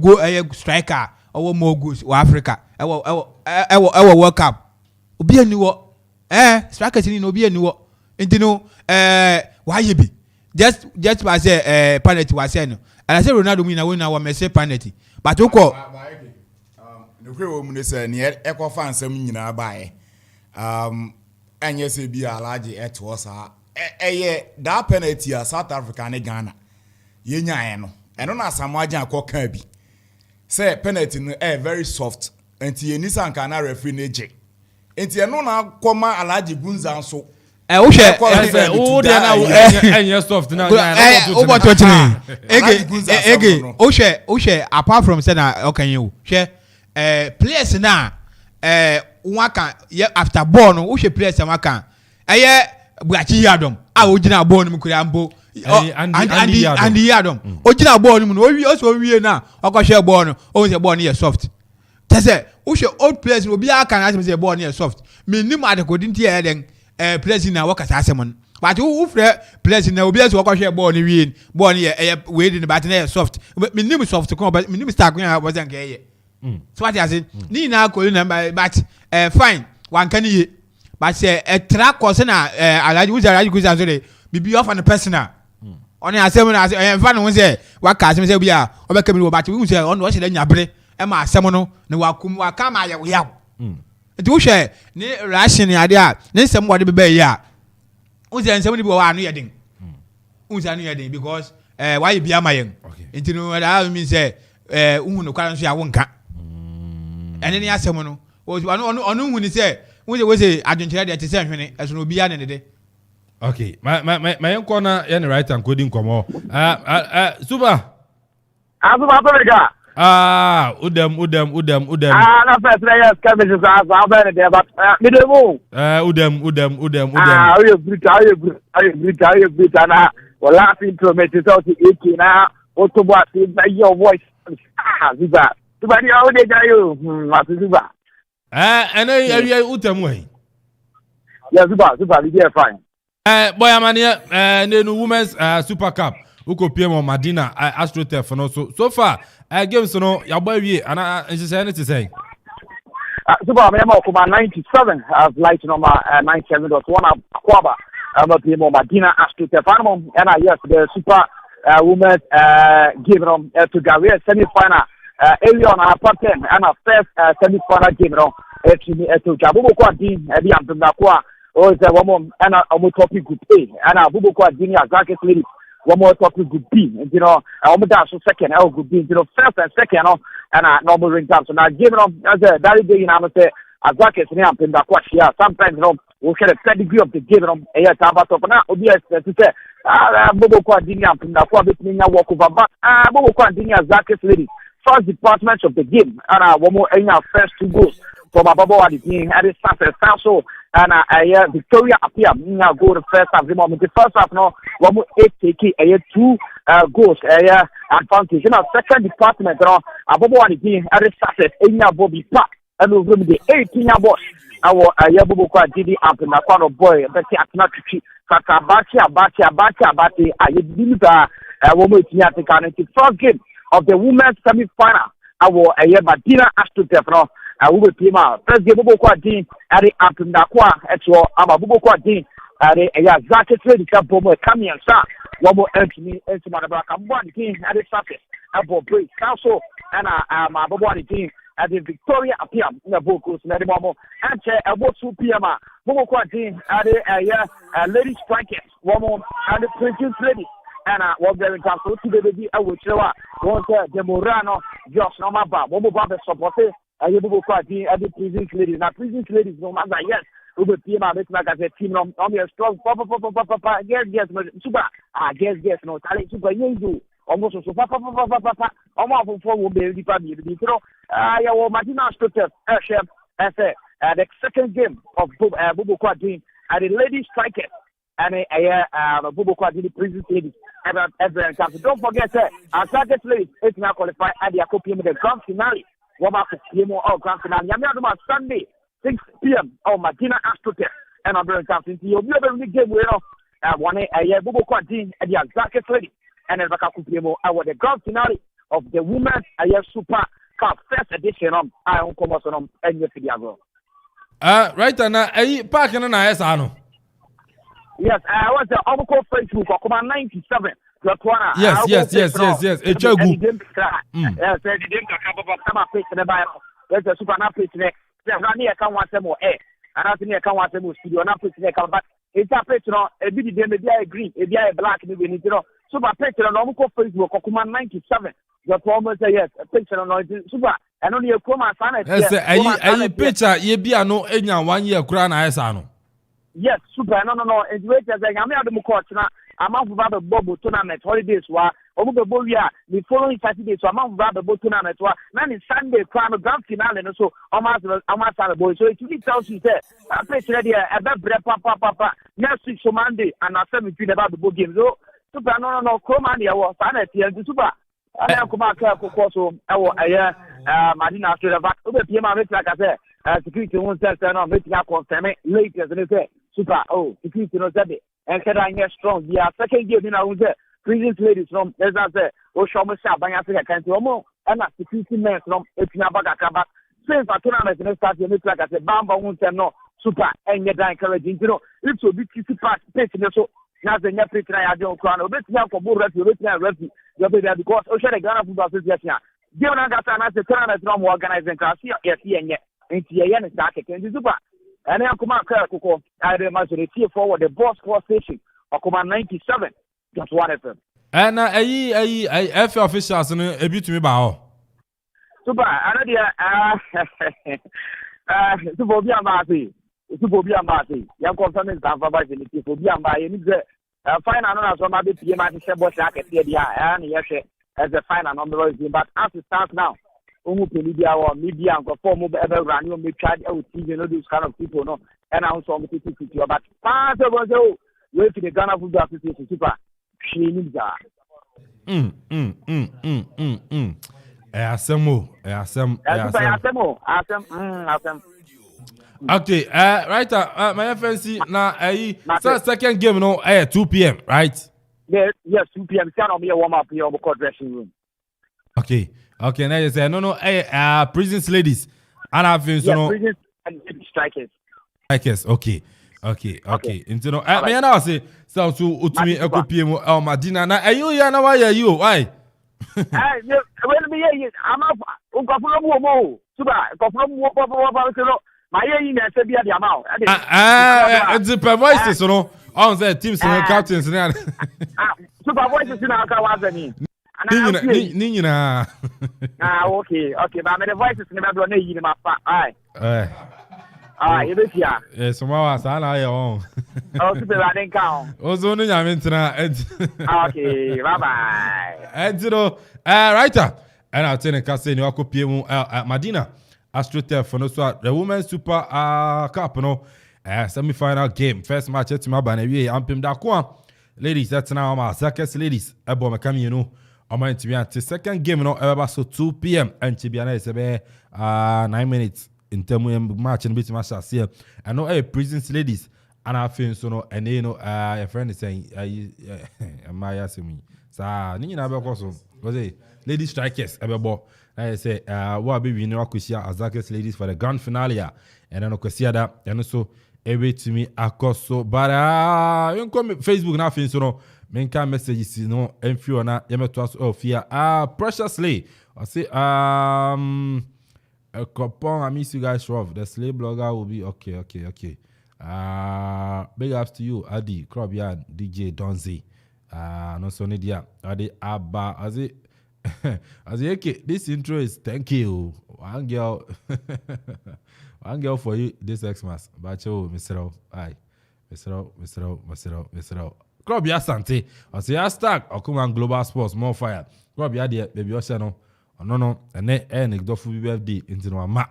go striker over more goals for Africa e world cup obi ani wo strikers ni no be aniwo ntino why you be just by say penalty was say no and I say Ronaldo win na wa me say penalty but ukọ no kwe wo mu ne say ne ekwa ansam nyina baaye anye say bi Alaji eto sa that penalty a South Africa ne Ghana ye nyae no eno na Samoaja akoka bi say penalty no very soft enti ye nisa nka na referee ne je enti eno na koma Alaji Gunza nso wo hwe o de na enye soft na o bo to chini ege o hwe apart from say na okanyi wo hwe players na waka after ball no wo hwe players waka buachi yadom o gina ball no mkura ambo and yadom o gina ball no no o so wie na o ko hwe ball no o say ball no ye soft tese wo hwe old players no bi aka na say ball no ye soft me nim adekodin tie eden players na waka sasemon but who free players na obi as waka hwe ball no wie ball no ye we dey but na ye soft me nim soft ko but me nim star ko was an ke ye so what you say ni na ko na but fine wan kan ye but say track course na Alaji go say so dey bibi off and personal on asem na fa no say waka asem say bia obeka mi but we say on wo say nyabre e ma asem no na wakum waka ma ye yaw nti wo hwe ni ration ade a ni nsem wo de be yi a wo say nsem ni bi wo anu ye den wo say anu ye den because why bia ma yen nti no that mean say unu no kwara nso ya wo nka ene ni asem no onu hu ni say wo say adwenkyere de te say hwene eso no bia ne de okay my yanko na yen right and coding komo super Africa udem na first yes cabbage is as about there but me dey move udem you brutal na wala fin promise so to 18 na otobo ati by your voice ziba ziba ni o dey jayo ziba ene area utem we yeah ziba we dey fine boy amania nenu women's super cup ukopie mo Madina AstroTurf no so far games no ya boy wie ana say anything say super me ma Okoman 97 as light number 97.1 Kwaba pie mo Madina AstroTurf and yes the super women's game to Gary semi final area on our part 10 and our first semi final game to Jabugo kwa din e bi amtunda kwa o se womo ana omo topic group A ana Abubu kwa din ya Azakes ladies one more topic group B and I'm so second group B first and second and normal ring time so now game as a very day I'm say Azakes ni ampenda kwa here sometimes we get a pedigree of the game taba top na obi expect say Abubu kwa din ampenda kwa between ya walk over back Abubu kwa din Azakes ladies first department of the game and one more first two goals from Ababa the team at the success so and Victoria appear now go the first half the moment the first half no 8 take 2 goals advantage in our second department no Ababa the team at the success enya Bobby Park and over the 18 boss our Yabubu kwa Didi up in the corner boy Betty Atnatuchi Kakabachi Abati Ayedimita woman the first game of the women's semi-final our Madina Astutefno we will team out first game Bubu kwa Din at the up in the kwa etro ama Bubu kwa Din at the Zaki Trade Campo coming and sa one more entry into Madabaka one team at the surface about break council and my Babu team at the Victoria appear in the Bocos Medimomo and about 2 p.m. Bubu kwa Din at the ladies strikers one more and the Princess ladies and what very council to the baby which was the Morano just no maba Bobo Baba supported Bubu kwa Din at the Princess ladies now Princess ladies no matter yes we will team out like as a team on your strong papa guess super guess no talent super you almost so papa almost for will be the family you know Martina Stotter the second game of Bubu kwa Din at the ladies strikers and Bubu kwa Din the Princess ladies ever don't forget our target ladies is now qualified at the Akopium the grand finale what about the grand finale Yamiaduma Sunday 6 p.m. Martina Astrote and I'm very confident you'll be able to game winner one Bubu kwa Din at the target ladies and then Bakakupiemo our the grand finale of the women's Super Cup first edition Okoman and Yefidiago. Right now, park in an ISano. Yes, I was the Okoman Facebook Okoman 97. Yes. It's a good. Yes, they didn't come up in the Bible. There's a super nappies next. There's not near come once more air. And I think I come once more studio nappies next. But it's a picture on a bit of maybe I agree. If I black, maybe you know. Super picture on Okoman Facebook Okoman 97. The promise yes, a picture on super. And only a Kwame Yes, a picture, ye be a no enya 1 year crown ISano. Yes, super. No. It's wait as I am at the Mukotna. I'm out of the Bobo tournament holidays. Over the Boria, the following Saturday, so I'm out of the Bobo tournament. Then it's Sunday, crown grand finale, and so I'm out of the boy. So it really tells you that I picture idea about papa next week, so Monday, and I said between about the book game. So super. No. Cromania was sanity and super. I am come out so Martina after the back. Over PM, like I said, security won't tell no making up confirm it later than it super. Security knows that and said I get strong. Yeah, second game in our Princess ladies from as I said, Oshoma Shabang Africa can do more and that's security men from Epinabaga. Since I tournament and start to like I said, Bamba won't tell no super and get encouraging. You know, it will be kissy part patient so. Now the next picture I don't crown. Let's have for more refuge. Because Ocean Ghana Football Association. Given I got an answer tournament from organizing class here, yes, and TN is dark and super. And then come out, Kuko. I remember the tier forward the boss call station, Okoman 97. Just one FM. And I FA officials and a bit to me about. Super. Super Biamati. Super Biamati. Young confirming staff about the Super Biamati. Final on as one of the PMI Sebo Jacket here, and yes, as a final on the road. But as it starts now, Media or media and perform ever run, you may try out you know these kind of people, no, and also on the people. But part of us, wait to the Ghana Football Association Super. She needs that. Okay, right, my FNC now, second game, no, 2 p.m., right? Yes, 2 p.m. Stand on me a warm up here on the court dressing room. Okay, now you say, no, prisons ladies, and I've been so, prisons and strikers. Okay. Into no, I now say, so to me, a copy of Madina. Now, are you, why are you? Why? Well, I'm up, Super, my email said be at the amount. It's the voices, you know, on the teams and captains. Super voices in our Kawazani. Nina. Okay, but the voices never need in my you bet ya. Yes, tomorrow, I own. Oh, super, I didn't count. Also, okay, bye. And you know, writer, and I'll tell you, Cassini, Madina. AstroTurf no so the Women's Super Cup no semi-final game. First match at Mabana we ampim da ko. Ladies, that's now my circus ladies. Ebo makam you know. Oma to be second game no ever so 2 p.m. and to be honest 9 minutes in term match and bit match here. I know prisons ladies and I feel so no and you know your friend is saying my asking sa ni na be koso was it lady strikers ebebo I say what be we know akusia Azakes ladies for the grand finale and then akusia that and so every to me akoso but you come Facebook na fin so no menka messages no enfio na yemeto aso ofia preciously I say a coupon I miss you guys rough the slave blogger will be okay big ups to you Addi Krobia DJ Donzi no so nidia Addi Abba as it okay this intro is thank you one girl for you this Xmas but you Mr. Aye Mr. Krobia Sante I say hashtag Okoman Global Sports more fire Krobia there baby Osha no and then dofu birthday into no ma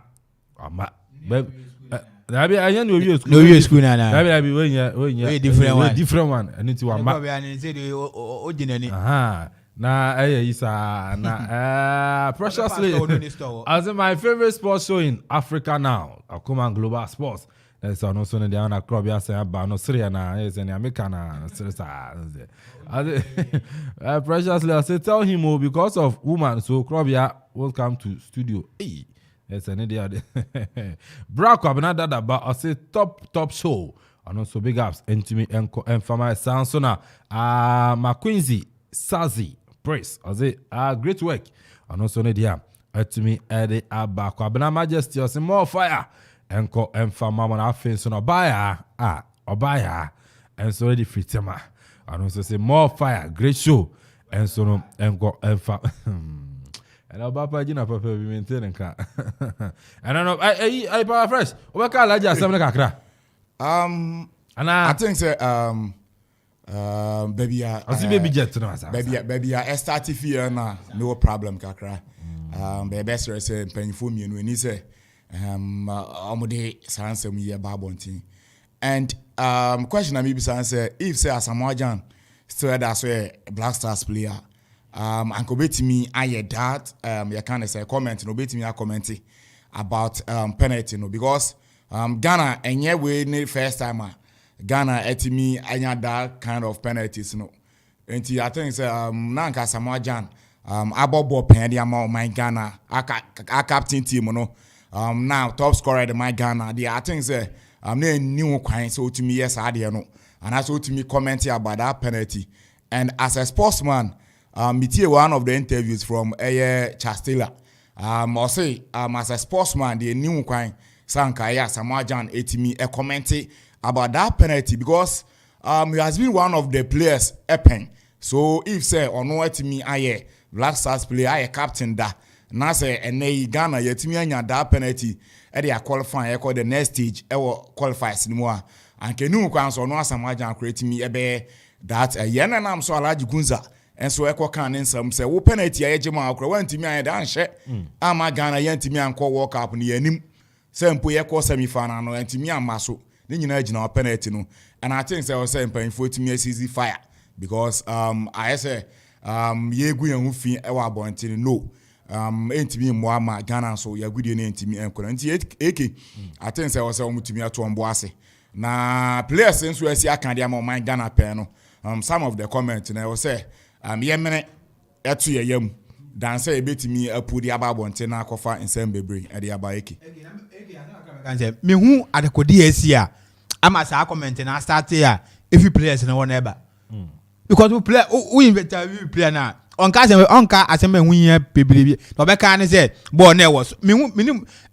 Dabi ayan no you school na dabi when you different one and into one ma na isa na preciously as in my favorite sports show in Africa now Okoman Global Sports. That's no so na na club ya say ba no Syria na is in America na preciously I say tell him because of woman so club ya will come to studio. Hey, it's an idea. Brack abnada da ba I say top show. And also big ups into me and for my sound so now McQuincy Sazi Praise I say great work. And also idea to me Eddie Abba Kwabena Majesty I say more fire. Enko emfa mama na afin so no obaya and so ready free tema and also say more fire great show and so no enko emfa and obapa gina papa we maintain nka and I know I power fresh obaka alaja asem na kakra I think say baby jet no asa baby start fear na no problem kakra baby say penfo mienu ni say amode sansem ye babontin and question na me be say if say Asamoah still that say Black Stars player anko betimi aye that you can say comment no betimi a comment about penalty no because Ghana enye we need first time Ghana etimi anya that kind of penalties no enti I think say na nka Asamoah abobo pen dia ma my Ghana a captain team no now top scorer the my Ghana I think say na new kwan so to me yes ade no and also to me comment about that penalty and as a sportsman meet one of the interviews from Chastela I say as a sportsman the new kwan sanka ya Asamoah etimi a comment about that penalty because he has been one of the players epen so if say ono etimi aye Black Stars player aye captain da na say ene Ghana yetimi anya that penalty e dey qualify e call the next stage e qualifies ni mo a anke nu kwan so no Asamoah create me ebe that yena nam so Alhaji Gunza enso e kan nsam say wo penalty ayegema akora wantimi anya da nhye ama Ghana yantimi anko World Cup ni yanim say mpo ye ko semi final no yantimi amaso ni nyina agina penalty no and I think say o say mpanfo timi asizi fire because I say yegu yan fi e wa bontin no entimi moama Ghana so ya gudie na entimi enkora nti eke I think say was omutimi atombo ase na players nso asi akande am my Ghana pen no some of the comments na say yemene eto yeyam dan say ebetimi apudi ababonte na akofa nsem bebre e de aba eke kan say me hu adekodi asi a ama sa comment na start here if you players na one ever because we play we interview player na onka asem hu yin bebre no be kan say ball na was me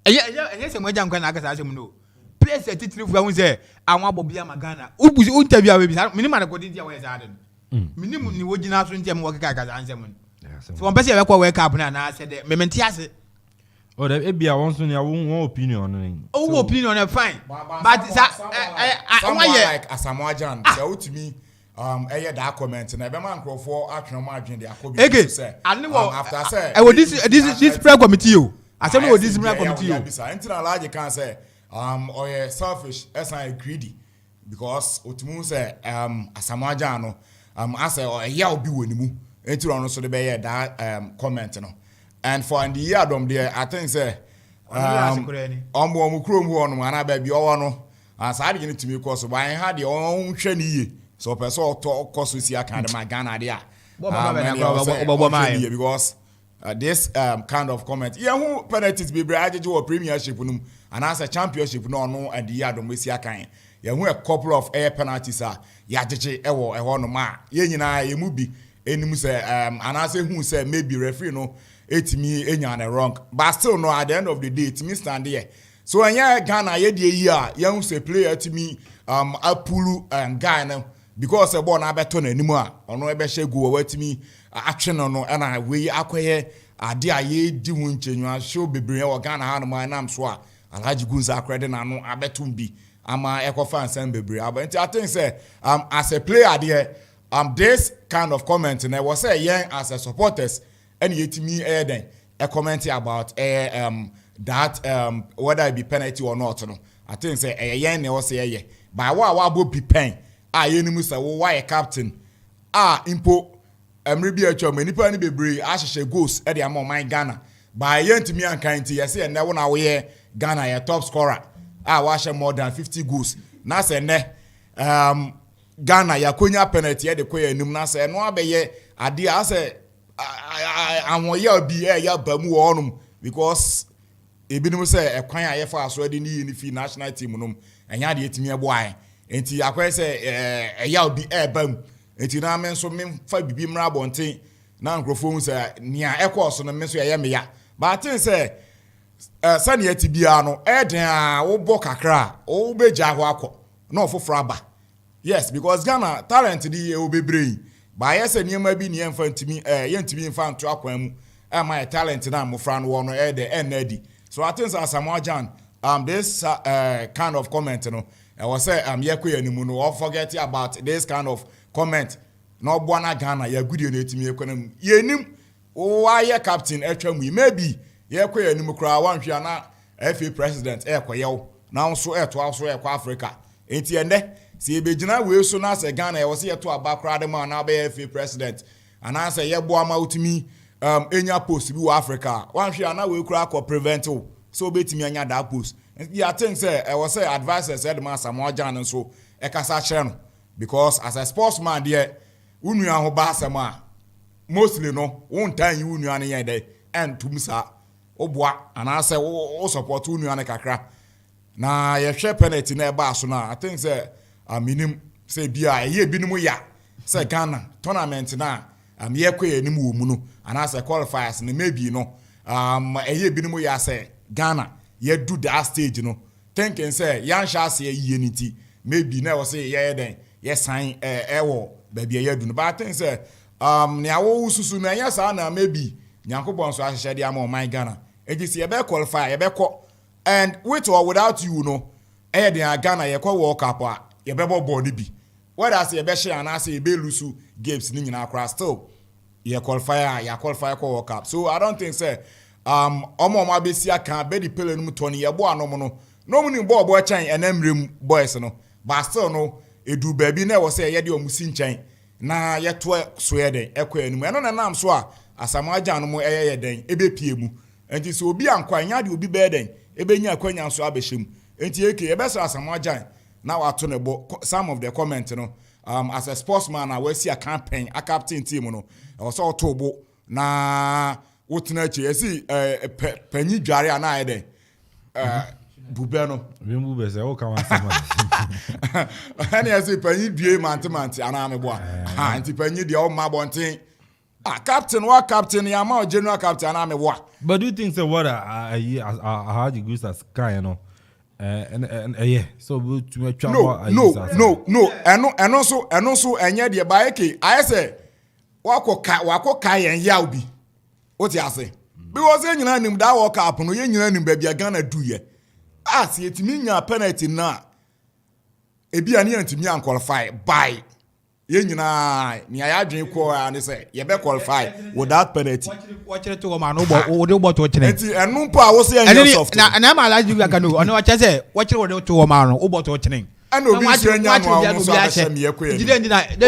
eye se mo agam kan akasa asem no players titiri fu hu say awon abobia magana ubuzi interview awe bi me ma adekodi dia we say aden minimum ni wogina so ntem wo keka kasa ansem so on pese e kwa World Cup na say de mementi ase oh the ebia won so ya won opinion no oh opinion fine but like Asamoah say utimi eye that comment na be man crofo atweno ma adwen de akobi say after say this prayer committee asem wo disciplinary committee o entina large can say or selfish as I greedy because otumu say Asamoah no I say or ya obi wonimu entina no so de be that comment no and for in the year dom there I think say omo krom ho no ana ba bi owo no asade gine tumi ko so ban ha de on hwe ni ye so person to koso si aka de Ghana de because this kind of comment who penalties be ajeje or premiership num and as a championship no and the year dom si aka who a couple of air penalties ya jeje ewo no ma ye nyina ye mu bi enim say and as who say maybe referee no etimi enya na wrong but still no at the end of the day etimi stand there so anya Ghana ye dey here ye who say player etimi apulu guy no because e ball na beto na animu a ono e be shegu wa etimi atwe no na we akoye ade a ye di hu nchenwa show bebre e Ghana ha no manam so a Alhaji Gunza akrede na no abetum bi ama ekofa ansem bebre but I think say as a player there this kind of comment and I was say yeah as a supporters and yetimi then a comment about that whether it be penalty or not no I think say yeah ne was say yeah by wa bo be pen yenimu say why captain impo emrebi acho manipa ni bebre ahihye goals e dey am man Ghana by yentimi ankan ti yes e ne wo na wo ye Ghana ye top scorer wa share more than 50 goals na say ne Ghana yakonya penalty e dey koya anim na say no abeye ade a say anwoya bi ya bamu wonum because ebinim say ekwan a ye fa so de ni fi national team num enya de etimi ebo an enti akwa say ya bi bam enti na men so men fa bibi mra bonten na nkrofo say nia ekos no men so ye me ya but I think say sani eti bia no den a wo bo kakra wo beja ho akọ na ofoforo aba yes because Ghana talent di e obebrei ba yes niam bi ne yemfa ntimi yentimi mfa nto akwan mu my talent na mofra no no de enadi so I think Asamoah this kind of comment no I was say yekoya nimu no forget about this kind of comment no bona Ghana ya gudi no etimi ekonam yenim why captain etwamu maybe yekoya nimu kra wanhwe na FA president ekoyew na nso eto aso ekwa Africa enti ende si ebegina we so na se Ghana e wo se yeto abakra de ma na be FA president and I say yebo ama utimi enya post bi wo Africa wanhwe na we kura ko prevent so betimi anya da post I think say I was say advisor said ma Asamoah so e kasa kire no because as a sportsman there unu an ho ba asema mostly no won tan you unu an yen dey and tumsa oboa and I say o support unu an kakra na ye hwe penalty na e ba so na I think say minim say bia ye binim ya say Ghana tournament na ye koye nim wo mu no and I say qualifiers na maybe no ye binim ya say Ghana ye do that stage no thinking say yan sha say ye niti maybe na was say ye den ye sign ewo baby ye do no but I think say ne awo susu na yan sa na maybe Nyankopon so ahye de am my Ghana ejisi ye be qualify ye be ko and with or without you no den Ghana ye ko World Cup a ye be bo ni bi whether say ye be share na say ye be lusu games ni nyina akra still ye qualify ko World Cup so I don't think say omo ma besi aka be di pele num toni ye bo anom no mu ni bo chan enamrem boys no but still no edu baby na wo say ye de omusi nchan na ye to so ye den ekwa enum eno na nam so a Asamoah no mo ye den ebe pie mu enti so obi ankwa nya de obi be den ebe nya akwanya so abehim enti eke ye be so Asamoah na wato ne bo some of the comment no as a sportsman na we see a campaign a captain team no o so to bo na wotena chi esi panyi dware ana ayede bube no bube se o ka wan sama ani esi panyi due mantemanti ana me bo anti panyi de o ma bonten captain ya ma general captain ana me bo but do you think say what how the goose as kind you know and yeah so to try no eno so enye de ba eke I say wako ka yen ya obi what you say because nyina nim da World Cup no ye nyina nim ba bia Ghana do ye as yetimi nya penalty na ebi ani antimi an qualify by Yenyina ni ayadwen ko and say ye be qualify without penalty. Watch it to Oman no bo to chine. Enti enu mpo a wo say enya soft. Na ma la ju aka no ono wa che say watch it to Oman no bo to chine. And obi so enya no a so ahye me ekwe.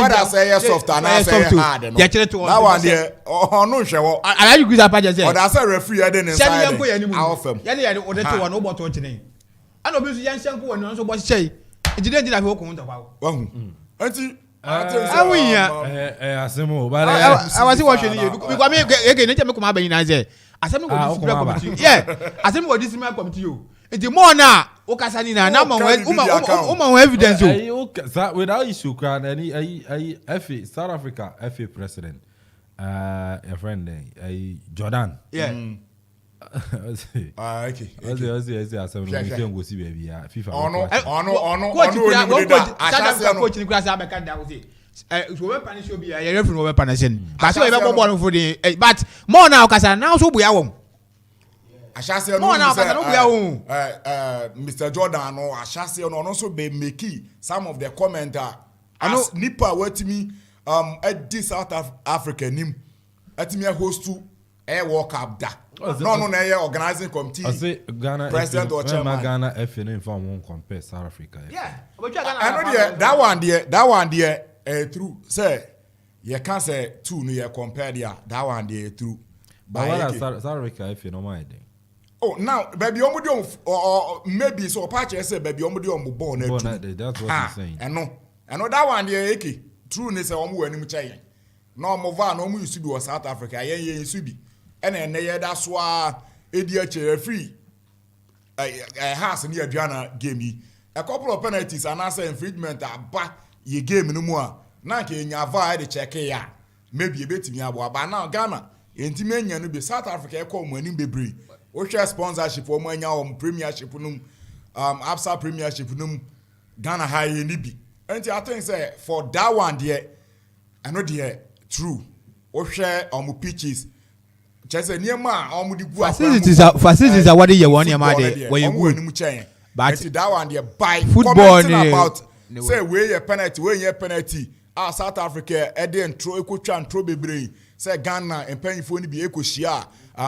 What I say yes soft and I say hard no. That one there ono hwe wo. Ala ju guza pa je say. Or that say referee dey inside. Awofam. Ye o de to no bo to chine. And obi so yan shanko no so bo che. Ejide ndina fi okun to pa. Wahu. Enti asemo but I was watching you because me again make come abayin na say asemo go this committee yeah asemo go this committee you the more na o kasa ni na ma evidence without issue can any FA South Africa FA president a friend Jordan yeah okay asemo go see baby FIFA coach ni kwasa abeka da we so we punish obi ya referee no we punish but so we be ball for the but more now kasa now so buya won Ashase no Mr. Jordan no Ashase no so be make some of the commenter as nipa wetimi at this South Africa nim atimi host to a walk up da no na organizing committee I say Ghana president or chairman Ghana FA no inform won compare South Africa yeah I know that one there true say you can say two no you compare there that one there true but what South Africa FA no mind. Oh, now, baby, or maybe so patch say, baby, born. That's what he's saying. I know that one, the Eke. Trueness, when you say, no more, no more used to be South Africa, ye Subi. And then that's why idiot free a house near Jana gave me a couple of penalties and answer infringement but ye game no more. Now, can you avoid the check here? Maybe a bit me about now, Ghana. Intimate no be South Africa come when be brave. Ocha sponsorship for manya premiership num Absa premiership num Ghana high ni bi. And I think say for that one there I know there true. Ocha pitches. Just niema di facilities are what you want yamade when you go. But that one there by football about say we a penalty. South Africa eden throw ekotwa and throw bebre say Ghana empanyfo ni bi ekohia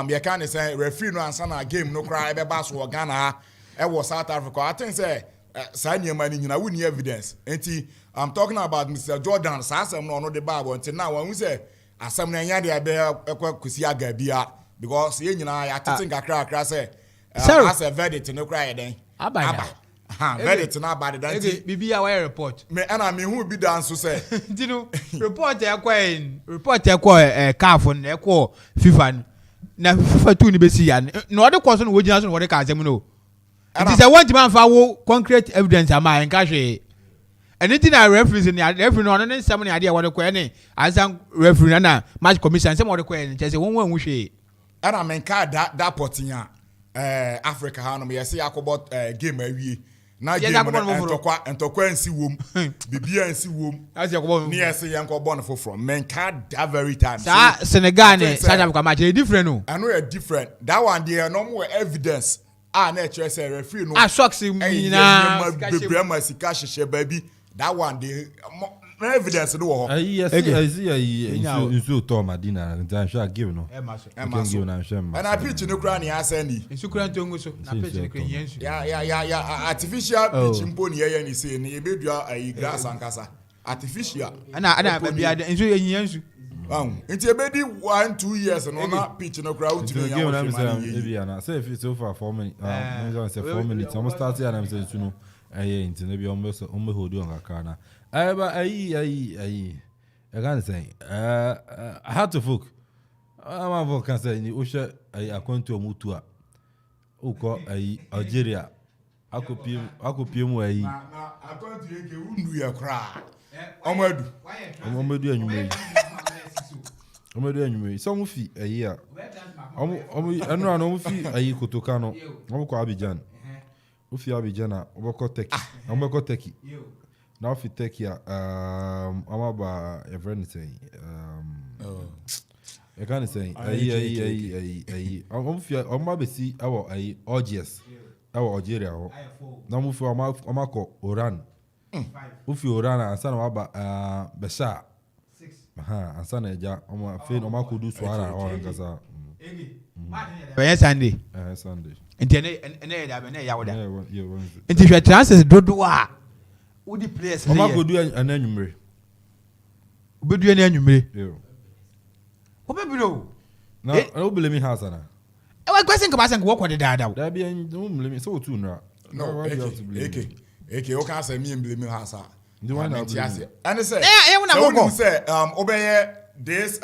you can say referee no answer na game no cry be bass wo Ghana e wo South Africa. I think say sanya mani nyina we need evidence enti I'm talking about Mr. Jordan sasem no the Bible until now when we say asem na nya de be kwakusi aga bia because ye nyina ya tete kakra say as a verdict no cry den aba verdict na bad that bibia why report me and me who be dance so say you report CAF na ekwo FIFA na FIFA tu ni be si ya no de course no wojina so no de ka asem no it is a one man fa wo concrete evidence am I nka hwe anything I reference ni referee no no nsem ni ade e wo de ko ni asan referee na match commission nsem wo de ko ni chese won wan hwe and I nka that potinya Africa ha no me say akobot game awie na game entokwa nsi wom bibia nsi wom as yakobot ni ese yankobon for from menka that very time Senegal ne South Africa match is different no I know a different that one there no more evidence na say referee no shocks na bebrema sika hyehyɛ baby that one there evidence do ho yes insu to madina ntan sha give no give na shem and I pitch no kra ni asani insu kra ntongo so na pitch no kra yensu ya artificial pitch mpo ni ye ni say ni ebedua ayi grass ankasa artificial ana bia insu yensu nti ebedi 1-2 years no na pitch no kra utimi ya give na say na say if so far 4 minutes no say 4 minutes almost start here na say insu no nti na bi almost hold on kakana but I can't say I had to folk I'm can say ni osha akwantu omutua uko Algeria akopie mu ayi na akwantu eke undu ya kra omedu anyume so mu fi ayi a anu no mu fi ayi kotoka no mo ko Abidjan mu fi Abidjan a oboko Turkey now if you take here, I'm about a friend saying, I can't say, I'm about to see our OGS, our Algeria. Now move for Omako, Oran, Ufi orana ansana waba besha 6 ansana eja omo fe no makudu swara o ngasa Sunday Sunday ene da be na ya woda nti hwe transfers dodo a udi players o makudu ananwumre obedu na anwumre obebiro na o believe me hasana e wa question kaba sank wo kwode daada da bi no believe so tu nra no AK o can say me believe me hasa the one that and say wona say obeye this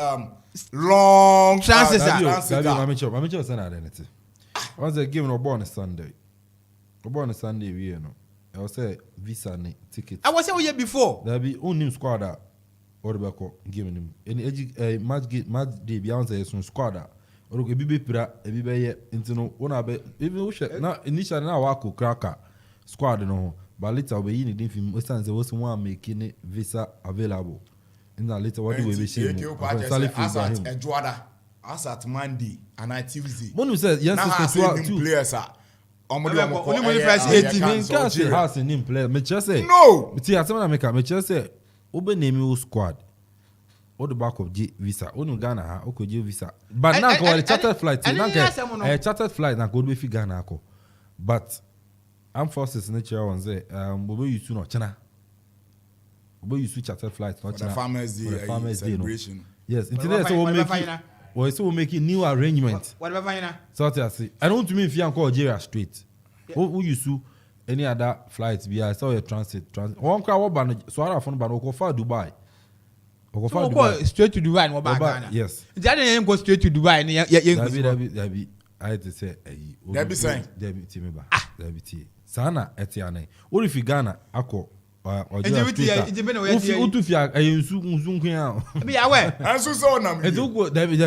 long transfers mame cho sana identity once given a born Sunday we no I was say visa ni ticket I was say we before there be onim squad Orbeko giving him any match day beyond the squad or ebi be pira ebi be ye into no one be even na initially na wako cracker squad no but later we need him film stand was one making visa available in that later what do we be seeing as at Monday and at Tuesday one said yes two players are only first 18 can't say has in player me just say no see asema make me just say obe name squad all the back of G visa onu Ghana ha okoje visa but now go chartered flight now chartered flight na go be fi Ghana ko but armed forces nature one say we use no China we use chartered flight not China for the farmers day celebration yes until so we make new arrangement whatever you know so I see I don't mean if you call Algeria straight who use any other flights be I saw your transit one crowd ban so I phone ban go for Dubai. So go straight to Dubai no back Ghana. Yes. That ain't go straight to Dubai. That be. I had to say. That be saying. That be timeba. That be tea. Sana etiane. What if Ghana ako or just Utufia nsu kun Be aware. Ansu so na me. Edu that be.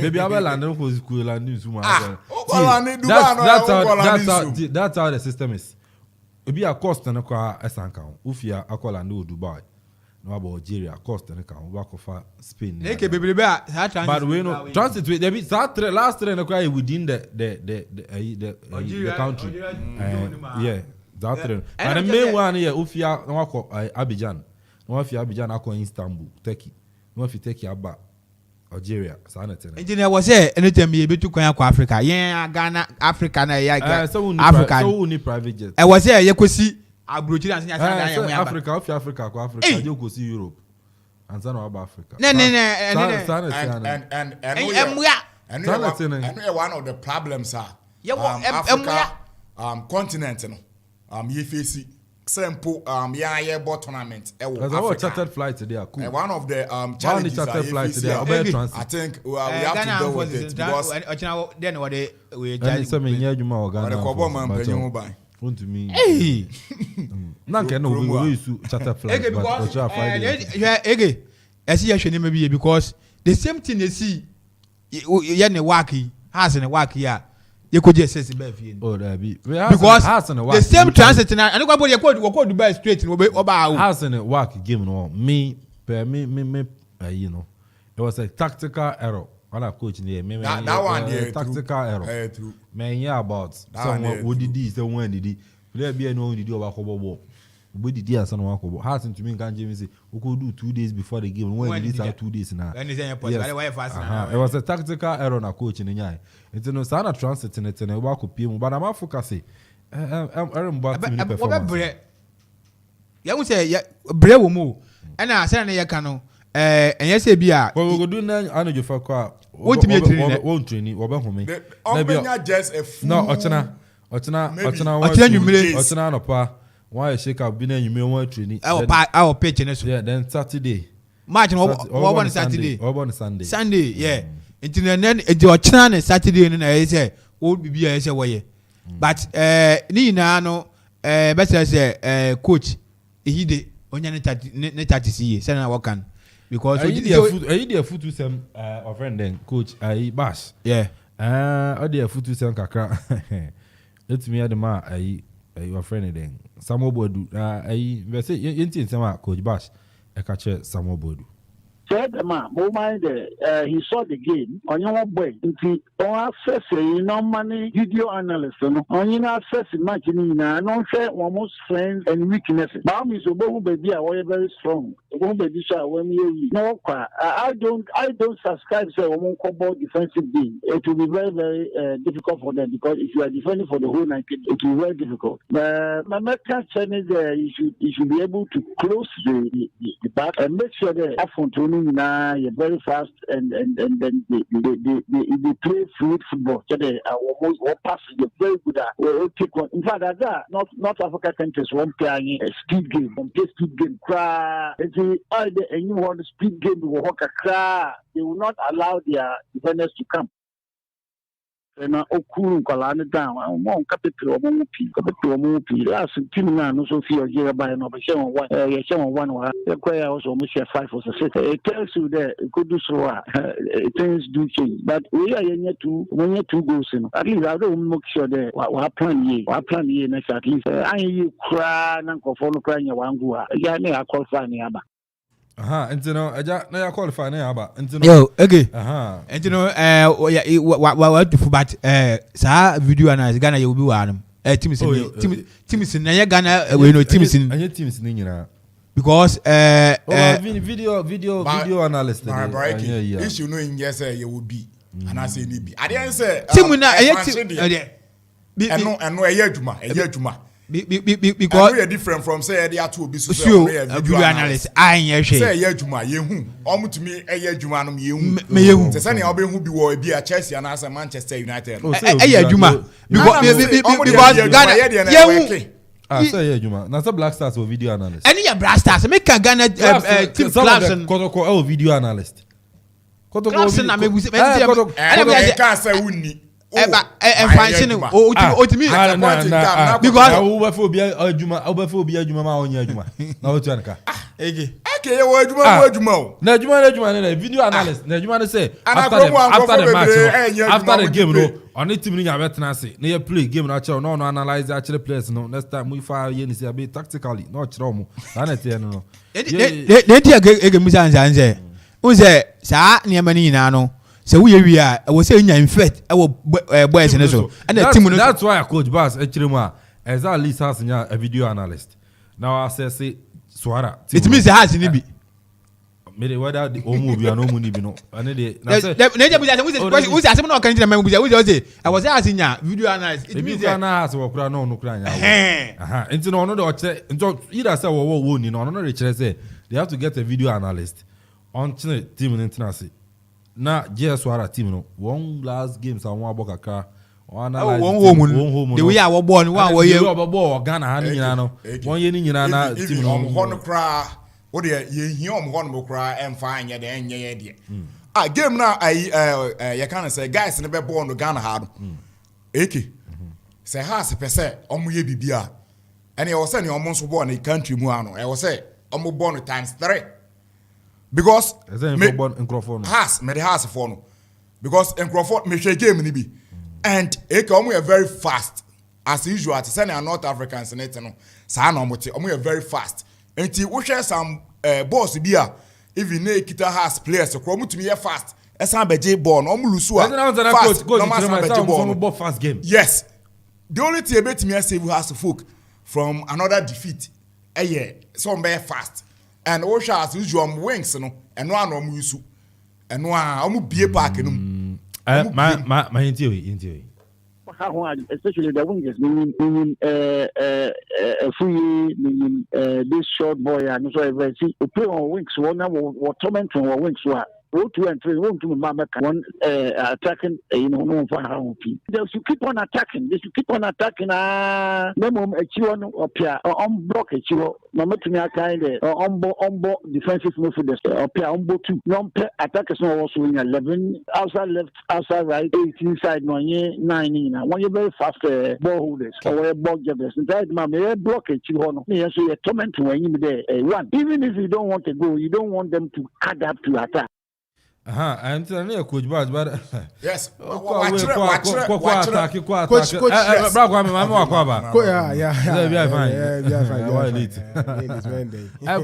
Baby Abeland no go school and news ma. That's how the system is. It be a cost na kwa esanka. Ufia akola no Dubai. No about Algeria, cost and can work for Spain. They can be but we know transit there be last train within the country. Yeah, that train. And the main one here, Ufia no Abidjan. No Abidjan ako Istanbul, Turkey. No Turkey aba Algeria. Engineer was here anytime be able to come to Africa. Yeah, Ghana, Africa na yeah. Africa. So we private jet. I was here you could see Africa you go see Europe and some about Africa and one of the problems are Africa continent you face simple ball tournament Africa chartered flight today are cool one of the challenges chartered flight today I think we have to deal with it because then what they to me. Hey, Nanka no we use charter flight, but Ege, I see actually maybe because the same thing they see, Yan Waki has in a Waki ya. You could just say it. Oh, that be because the same transit and I know what you call Dubai straight in about has in a Waki game no me, you know, it was a tactical error. When I coach in the that one tactical error. Man, yeah, about someone who did this, the one did it. There be no did about Kobo. We did this and one Kobo. Hasn't to me, can't Jimmy say, we could do 2 days before the game. When did this 2 days now? It was a tactical error on a coach in the eye. It's no Sana transit in it and a walk of people, but I'm not focusing. I'm Bre. You would say, Bre will move. And I said, I cannot. And yes, be a. Well, we go do now. I know you for car. Won't be a training. Won't training. Or home. Maybe just a fool. No, Ochana, no pa. Why shake up? Been you may want training. Our pitch in yeah. Then Saturday. March one Saturday. Or Sunday. Sunday, yeah. Until then, it's your channel Saturday, and I say, old be a way. But Nina, no, better say, coach, he did. Only net see, send our can. Because I eat their food to some our friend then coach I bash. Yeah. I their food to some kakra. Let me add the ma your friend then. Samo bodu I say you think some coach bash I catch Samo bodu. said the man, he saw the game on your boy. On access no money video analyst. On you access imagining no share almost strengths and weaknesses. But me so baby are very strong. Baby when you no I don't subscribe to a defensive game. It will be very, very difficult for them because if you are defending for the whole night, it will be very difficult. My message is you should be able to close the back and make sure that you're very fast and then they play fluid football. So they are almost all passing. They're very good at take one. In fact, that North Africa countries won't play a speed game. Won't play speed game. Anyone speed game will walk a cry. They will not allow their defenders to come. And Okuru Kalana down. I won't capital last team now, so fear here by an option one. The choir was almost 5 or 6. It tells you that it could do so. Things do change, but we are yet to when you two goes in. At least I don't make sure that what plan ye next at least. I you cry and follow crying your one go. Yeah, I call for Niaba. And I qualify now, but yo, okay. And what to but video analysis Ghana you will be one. Timson, Ghana, we know Timson, and your teams in because video analyst. Issue knowing yes, you will be, and I say maybe. I didn't say Timuna, and no a year Juma. Because we are different from say they are two be video analyst. I say yeah Juma yehu to me a Juma no yehu say say obe hu bi wo bi a Chelsea and as Manchester United Juma because Ghana yehu say yeah Juma na Black Stars or video analyst any Black Stars make Ghana team clubs and Kotoko video analyst Kotoko na me can say wunni fancy no otimi because obafobia juma ma onya juma na otu anka okay wo juma na video analyst na juma say after the match after the game no on the team ni ya betena say na you play game na chere no analyze actually players no next time we fire ye ni say be tactically no chere mo na na tie no they tie musa nze unze sa niam ni nyina no so we are I was saying in fact our boys and so and the team that's why coach Bass actually as at least has a video analyst now I say Swara it means has ni bi me whether the omu bi no mu ni bi no and they na say we say no kan jina we say I was asking video analyst it means video analyst wo kura no kura nya into no do into either say wo ni no dey chere say they have to get a video analyst on team international na JS Wara team no one last games and one kakra one home the way I was born one way you ball Ghana ha nyina no one ye nyina na team no hono kra wo de ye hia hono kra emfa anya de enye de game na you can say guys ne be born no Ghana ha no eke say has pese ye bibia and e was say ne omo so born in country mu ano e was say omo born times 3 because has me the has for no because Crawford me share game ni bi and we are very fast as usual to say na North Africans in it no sa na omote we are very fast and we share some boss bi a even na kita has players Crawford to me fast esa beje ball no lose fast no fast game yes the only thing about me save has folk from another defeat so be fast and Osha as usual wings no and no no musu and no amu bie park no my interview especially the wings meaning free this short boy and so I see play on wings one or torment on wings 2 and 3 won't do mama one attacking no for how they should keep on attacking minimum a chiron or pia on block a chiro no matter me kind on defensive midfielders or pia on both 2 non attackers no also in 11 outside left outside right 8 inside 9 when you very fast ball holders or ball jabbers inside mama block a chiro no so you torment when you there one even if you don't want to go you don't want them to cut up to attack. And coach Bass, but yes, coach.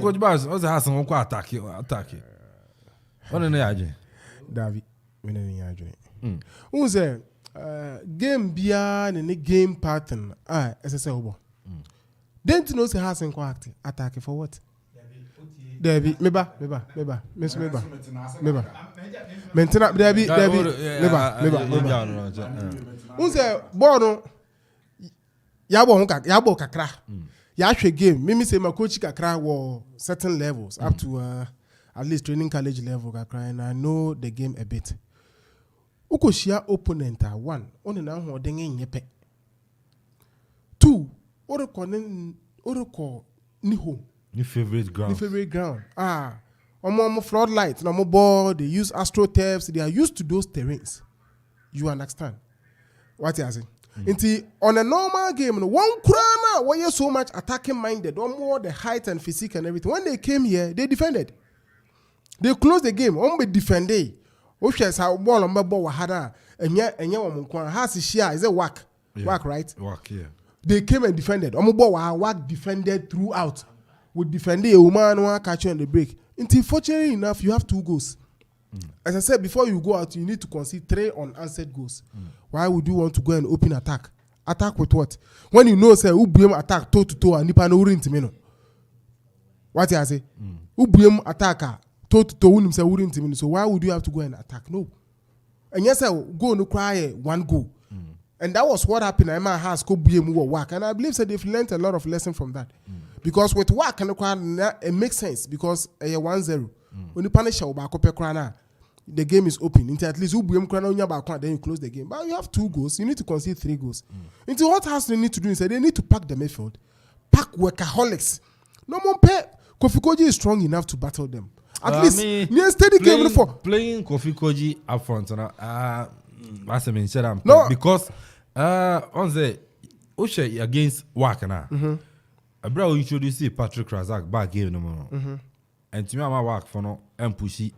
Coach Bass, also has some attack. What in the agent? David, when any agent. Who say game beyond any game pattern? As I say, Obo. Don't you know say has in quack attack for what? Debbie, meba. Maintain Debbie. Who say Bono? Yabo kakra. Yashwe game. Mimi say my coach kakra were certain levels up to at least training college level kakra, and I know the game a bit. Uko share opponent one. Only now who dengue nyepe. Two. Oroko ni home. Your favorite ground. Omo floodlights, no more ball. They use astroturfs. They are used to those terrains. You understand what you saying? On a normal game, one crana why you so much attacking minded, or more the height and physique and everything. When they came here, they defended. They closed the game. On be defended. Oshes how ball on ball wahada and yeah has a share is a whack, right? Whack, yeah. They came and defended. Omo whack defended throughout. Would defend a woman who catch you on the break. Until fortunately enough, you have 2 goals. As I said before, you go out, you need to concede 3 unanswered goals. Why would you want to go and open attack? Attack with what? When you know, say, who blame attack toe to toe and nipa no urin timino. What I say? Who blame attacker toe to toe unim say urin timino. So why would you have to go and attack? No. And yes, I go no cry 1 goal. And that was what happened. Emma has go blame work, and I believe that they've learned a lot of lesson from that. Because with work it makes sense because 1-0. When you punish the game is open. Until at least you blame then you close the game. But you have 2 goals. You need to concede 3 goals. Until what has they need to do is they need to pack the midfield, pack workaholics. No more pay. Kofi Koji is strong enough to battle them. At least near steady game for playing Kofi Koji up front. That's a mean no. Because on the Oshe against Wakana. A bro introduce Patrick Razak back game no more. And to me I'm work for no and pushy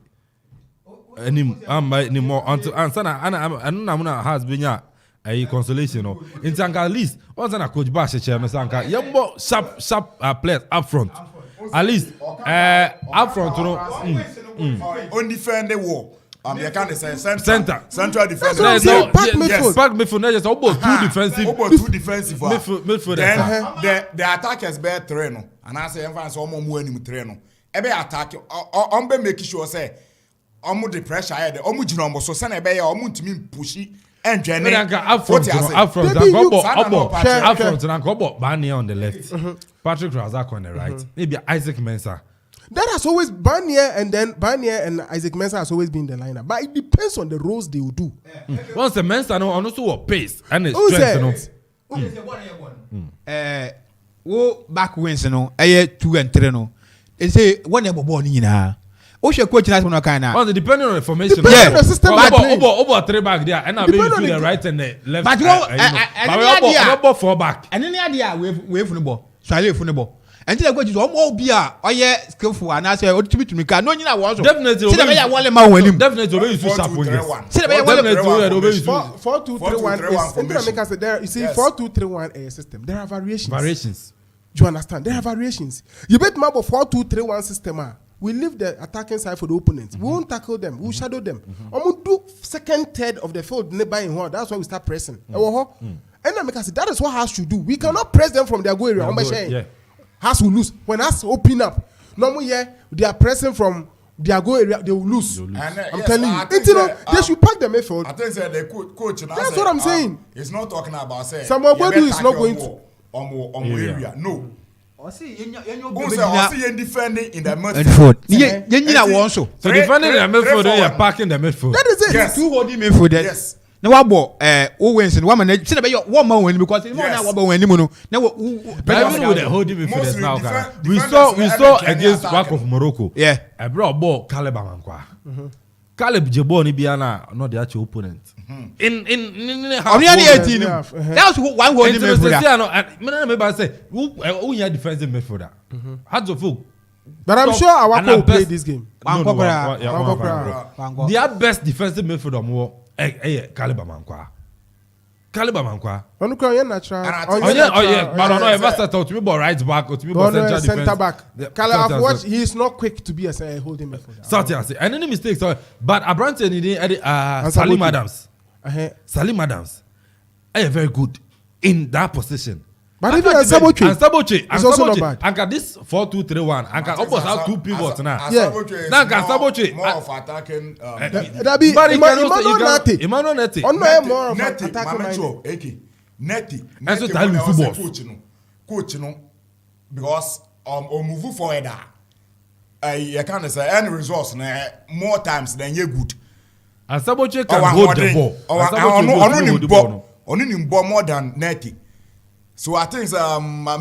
any more until and has been a consolation no. In Sanka at least once a coach bash chairman Sanka yambo sharp players up front. At least up front no on defend the wall. You can say central defender. Pack midfield. Pack midfield. Just almost 2 defensive. Almost 2 defensive. Midfield. Then the attackers bear train. And I say, "Everyone so more money train. Ebe attack. Be making sure say, the pressure here. Jino so send ebe ya timi pushy and journey. Up front. Barney on the left. Patrick Razak on the right. Maybe Isaac Mensah. That has always Barnier and Isaac Mensah has always been the lineup, but it depends on the roles they will do. Once the Mensah no also what pace and his strength wo back wins no 2 and 3 no. They say one ever ball ni na. O she coach na no kind na. Well, depending on the formation. Yeah, the system over 3 back there and I be the right and the left. But but 4 back. And any idea we for the ball. So I for the ball. And the coach is almost be skillful and I say to me can no nyina was. Definitely. Definitely obey you sharp wingers. 4-2-3-1 is there. You see 4-2-3-1 a system. There are variations. Do you understand? There are variations. You bet more about 4-2-3-1 system. We leave the attacking side for the opponents. We won't tackle them. We'll shadow them. We do second, third of the field nearby in one. That's why we start pressing. And then because that is what has to do. We cannot press them from their goal area. Has will lose. When has open up, normally they are pressing from their goal area, they will lose. I'm telling you. They should pack the midfield. I think the coach. That's what I'm saying. It's not talking about saying. Samuel Bodu is not going to on area. No. See defending in the midfield. So defending in the midfield, they are packing the midfield. That is it. Yes. 2 holding midfield. Yes. Now what about Owens and one man? See the one man win because you know now what about when you know now. Even with the holding midfielders now, we saw against Wak of Morocco. Yeah, I brought ball Caleb Amankwa. Caleb Jeboni Biana, not the actual opponent. In only 18. That was one holding midfielder. Maybe I say who you defensive midfielder. Had to fool. But I'm sure our will play this game. Their best defensive midfielder more Caleb Amankwa. Caliber Mankwa. On the natural. But on a versatile to be right back or to be central center back. I've watched. He's not quick to be a holding midfielder. Sorry, and any mistakes. But Abrante and Salim Adams. Salim Adams, are very good in that position. But even Saboche is also not bad. And this 4-2-3-1, and can almost have two pivots now. Yeah. Now can Saboche more of attacking. That be Emmanuel Neti. More of attacking. Neti. And so tell me football. Coach, because move forward. You can't say any resource more times than you good. And Saboche can hold the ball. Only more than Neti. So I think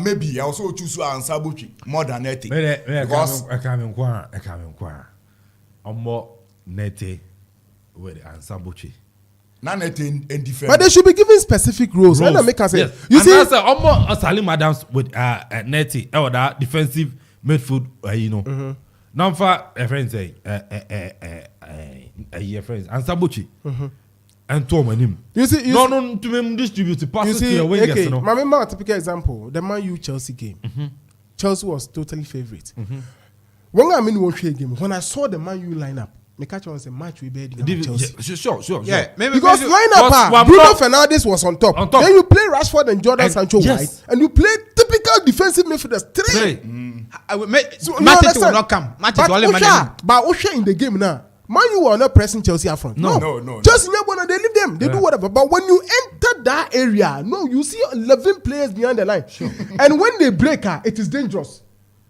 maybe I also choose Saboche more than Neti. Because I can't more Neti with Saboche. Not Neti in defense. But they should be given specific roles. Let me make us say. Yes. You and see, that's almost Salim Adams with Neti or that defensive midfield. Now for a friend say a friend and Saboche. And Tom and him. You see, no to him distribute passes to your wingers. Okay, my remember a typical example: the Man U Chelsea game. Chelsea was totally favorite. When I mean one game, when I saw the Man U lineup, me catch on say match we bet Chelsea. Sure. Yeah, because lineup Bruno Fernandes was on top. Then you play Rashford and Jordan Sancho wide, and you play typical defensive midfielders three. Matic will not come. Matic will only manage. But Osha in the game now. Man, you are not pressing Chelsea up front. No. Just they leave them. They do whatever. But when you enter that area, you see 11 players behind the line. Sure. And when they break her, it is dangerous.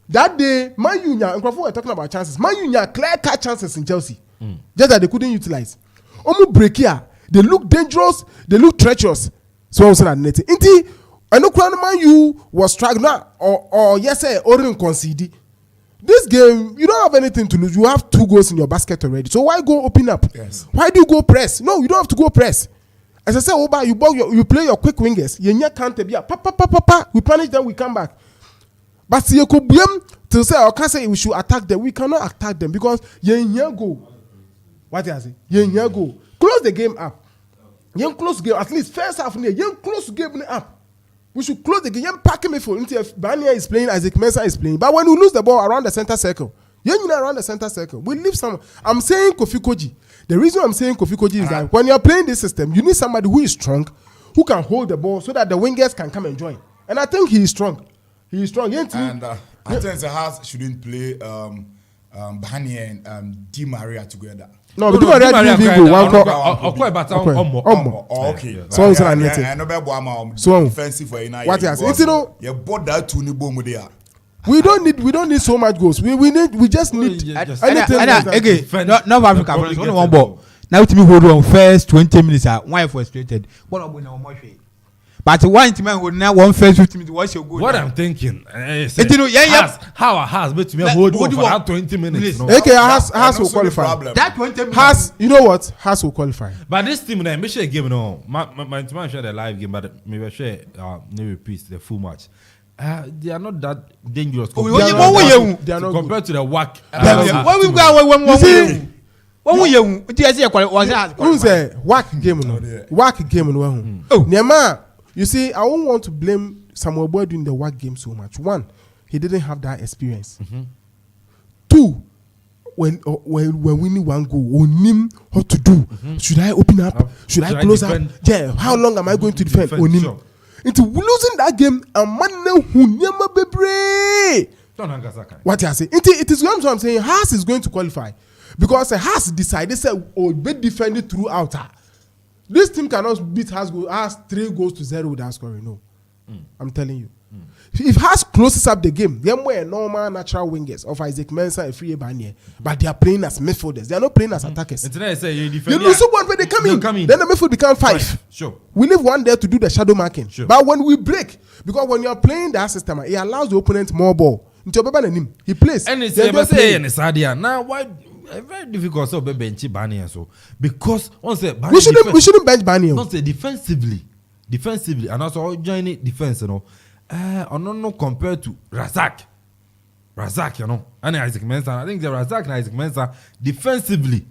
That day, Man U, and we're talking about chances. Man U, clear-cut chances in Chelsea. Just that they couldn't utilize. Omu break here. They look dangerous. They look treacherous. So I was saying that. Inti, I know Man U was struggling or yes, or concede. This game, you don't have anything to lose. You have 2 goals in your basket already. So why go open up? Yes. Why do you go press? No, you don't have to go press. As I said, you play your quick wingers. You can't be we punish them, we come back. But see, you could blame to say, I can't say we should attack them. We cannot attack them because you go. What do I say? You go. Close the game up. You close the game. At least first half, you close the game up. We should close the game. Pack me for if Bania is playing, Isaac Mensah is playing. But when we lose the ball around the center circle, around the center circle, we leave some. I'm saying Kofi Koji. The reason I'm saying Kofi Koji is that when you're playing this system, you need somebody who is strong, who can hold the ball so that the wingers can come and join. And I think he is strong. He is strong. And I think the Hearts shouldn't play Bania and Di Maria together. No, Di Maria didn't go. Okay. So it's an defensive for what you say? You bought that to Nibomu there. We don't need so much goals. We just need anything. Again, North Africa only one ball. Now to me hold on first 20 minutes. Why frustrated? What about now more? But one team would now one first 50 minutes. What's your goal? What I'm thinking, how has but to me hold on for that 20 minutes. Okay, has will qualify. That 20 minutes. Has, you know what? Has will qualify. But this team, then, make sure game no. My team share the live game, but maybe share no repeats the full match. They are not that dangerous. They are not compared to the WAC. When we go who's a whack game? Whack game. Nema. You see, I won't want to blame Samuel Boy doing the work game so much. 1, he didn't have that experience. 2, when we need one goal, we need what to do. Should I open up? Should I close up? Yeah. How long am I going to defend? Sure. Into losing that game, a man who never be what I say. It is what I'm saying. Haas is going to qualify because Haas decided to be defended throughout. This team cannot beat Haas 3-0 without scoring. No. I'm telling you. If Haas closes up the game, they are normal natural wingers of Isaac Mensah and Free Banier, but they are playing as midfielders. They are not playing as attackers. You lose one when they come in. Then the midfield become 5. Sure. We leave one there to do the shadow marking. Sure. But when we break, because when you are playing that system, it allows the opponent more ball. He plays. And it's now why? Very difficult to bench Banier so because we shouldn't bench Banier. Not say defensively, and also joining defense, no compared to Razak, and Isaac Mensah. I think the Razak and Isaac Mensah defensively,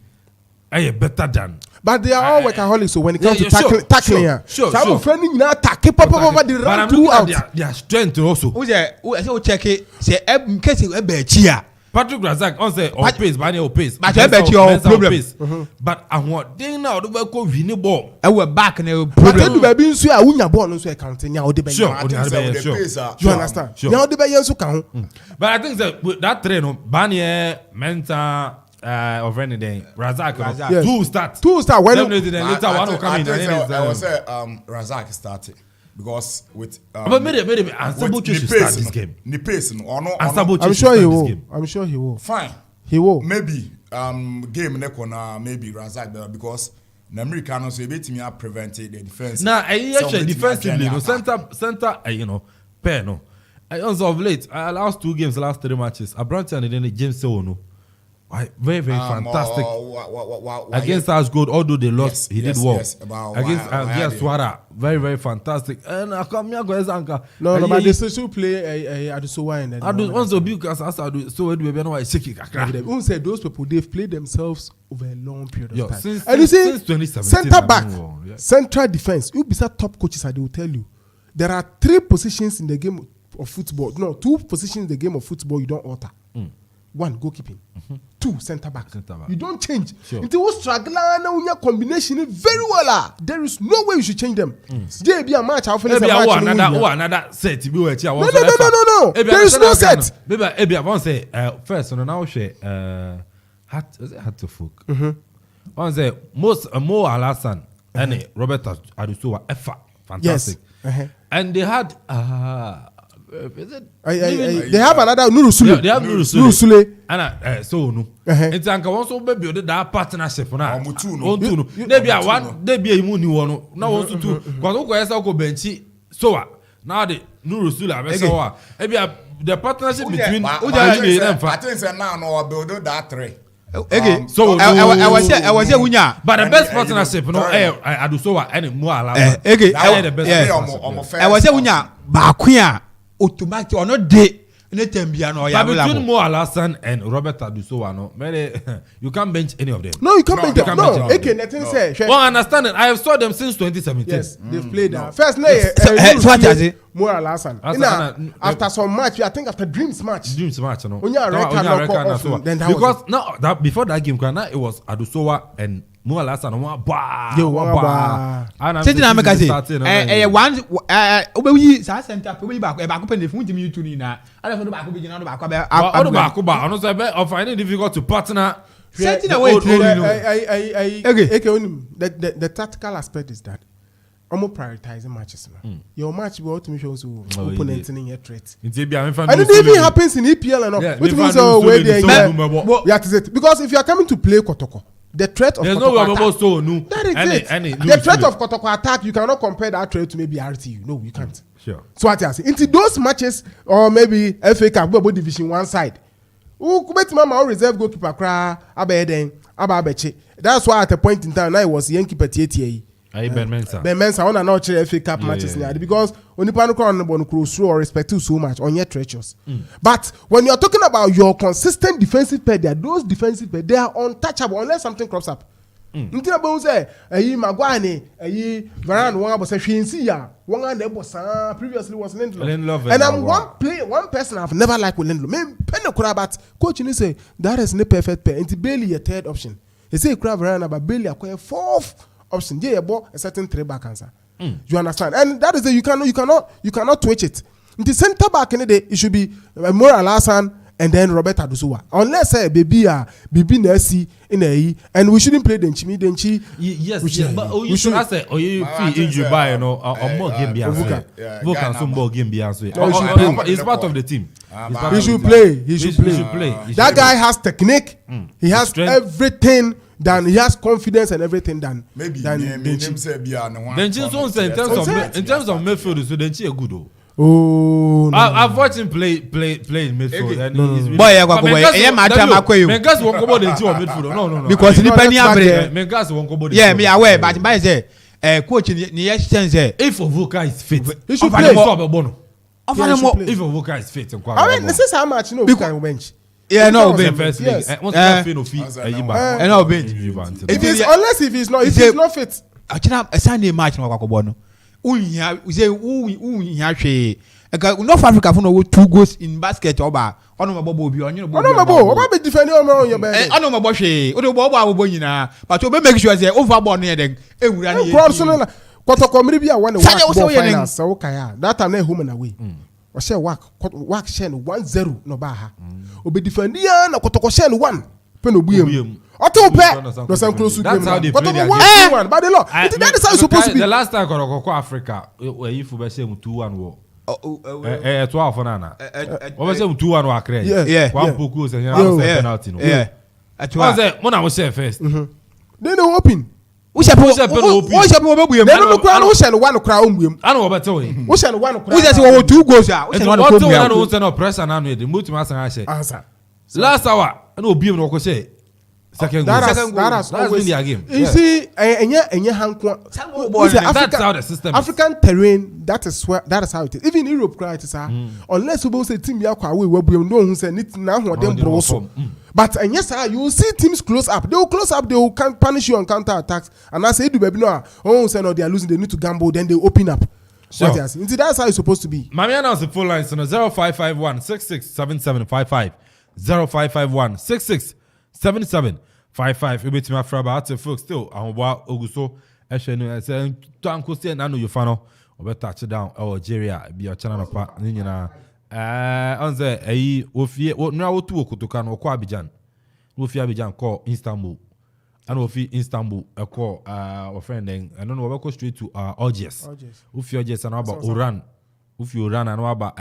better than. But they are all workaholics, so when it comes to tackling, sure. Some friendly now tackle, papa, they run throughout. Their strength also. Who check it? Say, case it be chia. Patrick Razak on say or pace, but any pace. But I bet your problem. But I want they now the work of winning ball. I will back no problem. But you be so I win your ball no so counting now the sure. You understand? Now the be so count. But I think that train no Banier Mensa of anything Razak 2 start when later one will come in. I was say Razak started. Because with but maybe Ansabo should start this game. I'm sure he will. I'm sure he will. Fine. He will. Maybe game nekona maybe Razak because the Americans so able to prevented the defense. Now actually defensively no center you know pair no. I also of late last 2 games last 3 matches Abranton and then James Sewono. Very fantastic against us good although they lost he did well against Swara very fantastic and I come here go Zanka no but they still play Adusowa and then also because as so we be no why shake it who said those people they've played themselves over a long period of time since, and you see 2017 center back central defense you be top coaches they will tell you there are 3 positions in the game of football 2 positions in the game of football you don't alter 1 goalkeeping 2 center back you don't change until you struggle now your combination very well there is no way you should change them be a match another set no there is no set maybe I want say first on now share had to folk on say most Mo Alasan and Robert Adusowa fantastic and they had they have another Nurusule. They have Nurusule. And so no. It's anka also be build that partnership na. On they be a money one. Now also two. Because who go go benchi so now the Nurusule abesawa. The partnership between I think say now no build that 3. Okay, so I was here, but the best partnership, no, Adusowa and Muala. The best. I was here, Bakuya. Automatic or not day anytime between Mo Alasan and Robert Adusowa no you can't bench any of them. No, you can't bench them. No, nothing say. Well, I understand it. I have saw them since 2017. Yes, they've played that. First what is it? Mo Alasan. After some match, I think after Dreams match. No. Because now that before that game, it was Adusowa and Mo Alasan. Sitting on say, one we center probably back open the phone to me to Nina. I don't know back up begin on the back of finding difficult to partner. Setting away the tactical aspect is that I'm prioritizing matches. Your match will ultimately show opponents in your threat. And it even happens in EPL and all. Which means where they because if you are coming to play Kotoko, the threat of Kotoko attack, the threat of Kotoko attack, you cannot compare that threat to maybe RTU. No, you can't. Sure. So what I say, into those matches or maybe FA Cup, about Division 1 side, mama reserve goalkeeper that's why at a point in time I was Yankee Petietier. Ben Mensah. Ben Mensah on not FA Cup matches now because only Panukon cruise or respect you so much on your treacherous. But when you're talking about your consistent defensive pair, those defensive pair, they are untouchable unless something crops up. Until about say, Maguane, Varane, one was a Shinsia, one and previously was Lindlow. And I'm one person I've never liked with Lindlow. Maybe Penokura, but coach and say that is no perfect pair. It's barely a third option. He say Varane, but barely acquire 4th option. Yeah, a certain 3-back answer. You understand? And that is the you cannot twitch it. In the center back in the day, it should be Mo Alasan and then Robert Adusowa. Unless baby Nessie in a and we shouldn't play Denchi. Yes, but you should ask it or you feel injured by or more game behind. Vocal some more game behind. He's part of the team. He should play. That guy has technique. He has everything. Then he has confidence and everything done. Maybe Denchi in terms of midfield, so Denchi a good. Oh, no. I've watched him play in midfield. Mengas won't go Denchi on midfield. No. Because Mengas won't go. Yeah, me aware, but by say, coach, if Ovoka is fit, he should play. If Ovoka is fit, I mean, this is how much we can bench. Yeah, no, Ben. First league. Yes. Once you feel no fee, you back. No, Ben. Unless if he's not fit. Achina a Sunday match no kwakobɔ no. Unya, we say unya hwe. North Africa for no 2 goals in basket oba. Ono mabo bi onye no bo. Ono mabo, oba be defend on your bed. Ono mabo hwe. O de bo abo nyina. But obe make sure say over ball no den. Ewura ne. Crossing Kotoko mri bia when work ball finance so kaya. That time na home and away. O say work share 1-0 no ba ha. Obe defend ya na Kotoko share 1. Pe no buem. Oto pe. No some close to game. Kotoko 1-1 by the law. That is how it's supposed to be. The last time Kotoko Africa, where you for say 2-1 war. 12 for nana. What say 2-1 wa credit. Yeah. One poku say penalty no. Yeah. What say Mona was say first. Then they open. Who shall open? Who shall open? They don't crowd. Who shall one crowd? I know what tell you. Who shall one crowd? Who say 2 goals? Who shall one crowd? Who say no press and am the multi mass and say. Answer. Last hour, I know be no ko say. Second goal. That's always the game. You see, enye hankwa. That's how the system. African terrain. That is how it is. Even Europe, right? Unless we say team ya kwa we buem no who say nit na ho dem bro so. But and yes, sir, you will see teams close up. They will close up. They will punish you on counter attacks. And I say, do baby no. Oh, say no, they are losing. They need to gamble. Then they open up. Sure. That's how it's supposed to be. Mami announce the full line. So 0551 667755 0551 667755. You bet me afraid about it, folks. Still, I'm about Augusto. I say, don't go see. I know you fan. Over touchdown. Algeria be your channel part. Onze eyi ofie no awotu okutoka no kwa Abidjan ofie Abidjan call Istanbul and ofie Istanbul call our friend then I don't know we go straight to Algiers ofie Algiers and about Oran ofie Oran and about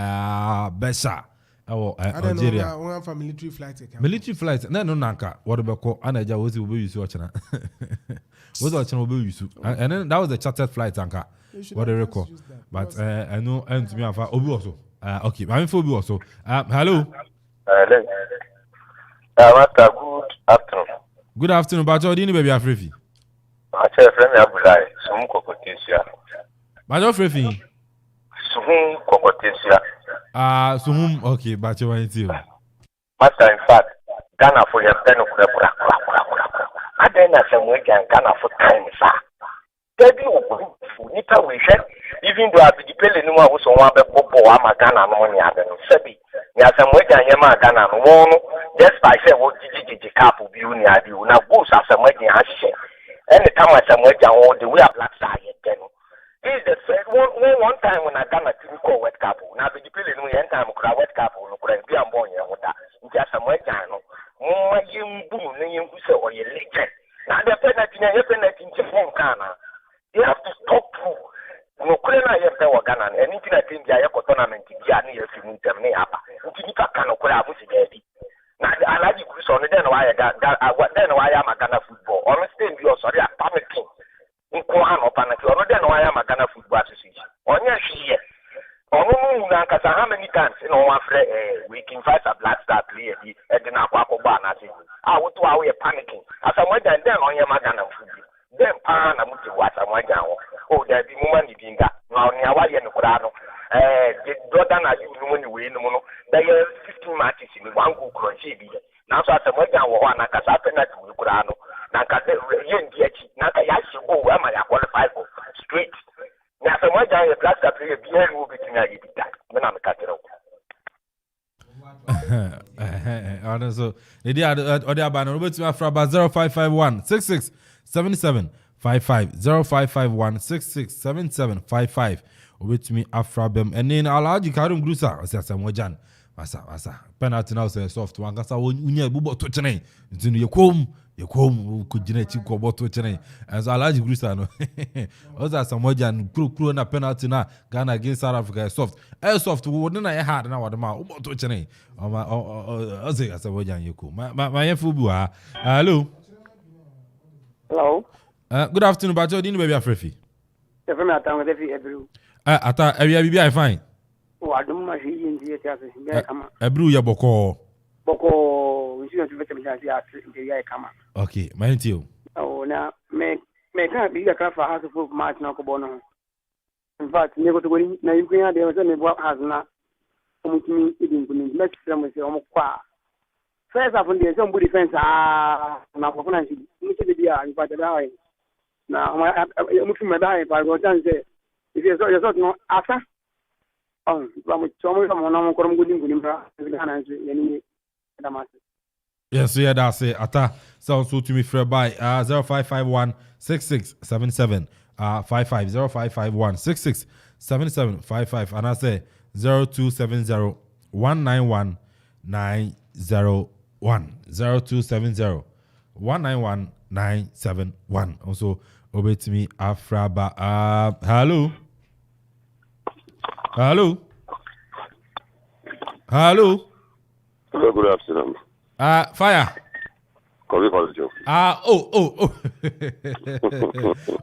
Besha Algeria one for military flight no nanka what be call anaja we use ochana we use and then that was the chartered flight anka what the record but I know and to me afa obi also. Okay, I'm for you also. Hello. Master, good afternoon. Good afternoon, Bajo. Dini baby Afrifi. Master, friend Abulai. Sum kokotesia. Bajo Afrifi. Sum kokotesia. Sum. Okay, Bajo wait you. Master, in fact, Ghana for your pen of kura. I then as a week and Ghana for time, sir. Baby, nipa we share. Even though I be depending on who so one be popo ama Ghana no money ada no sebi ni asemwe nyama Ghana no won just by say what jiji cap bi uni adi na go asemwe nya ahye any time asemwe nya won the way black side then this is the third one time when I Ghana team call World Cup na be depending on yen time kura World Cup no kura bi ambon yen woda nti asemwe nya no mo yembu no yembu say o ye legend na the penalty nti fon kana you have to stop through. No kwena yefe wa Ghana and anything I think ya ko tournament bia na yefi mu dem ne aba nti nipa kan no kwela amusi dedi na alaji kuso no den wa ya den wa ya Ghana football on stand bi o sorry a panicking nko an opanaki on den wa ya Ghana football association onye hwiye onu mu na nkasa how many times no one afre weekend fight a black star player bi e de na akwa akogba na se wotu a we panicking asamwa den onye Ghana football dem pa na muti wa asamwa jan wo oh there be woman ni binga na oni awaye no kura no the brother na you no money we no no there 15 matches ni one go crunch bi na so asamwa jan wo na kasa penalty we kura no na kasa ye ndi achi na ka ya shi go ama ya qualify for straight na asamwa jan ye black star player bi hen wo bitina ye bi that me na me ka tero so the dia other abana robert afra 0551 66 77 55 0551 66 77 55 with me afrabem and then alaji karum grusa asa mojan asa penalty now say soft one kasa unya bubo to chene ntinu yekom kujina chi ko boto chene as alaji grusa no oza mojan kru na penalty na Ghana against South Africa soft wo na hard na wadama uboto chene oza asa mojan yekom ma yefu bu ha hello. Good afternoon, Bajo. Dini baby Afrifi. From Atang, Ebru. Ata area bibi I fine. Oh, I don't much in the Ebru ya boko. Boko, we should have the come. Okay, my you. Oh, now make can't be a car for house of March Nakobono. In fact, never to win. Now you can have the other what has not. Me, it didn't let's say almost qua. first half on the somebody defense na for finance me say be in fact that na I'm from that but go chance if you so no asa na ko go dingu bra Ghana yani that yes, yeah, that's it. Ata sounds so to me for by 0551 6677 55 0551 6677 55 and I say 0270 191 901 0270 191 971. Also, over to me Afraba. Hello. Hello. Hello. Hello, good afternoon. Fire. Oh.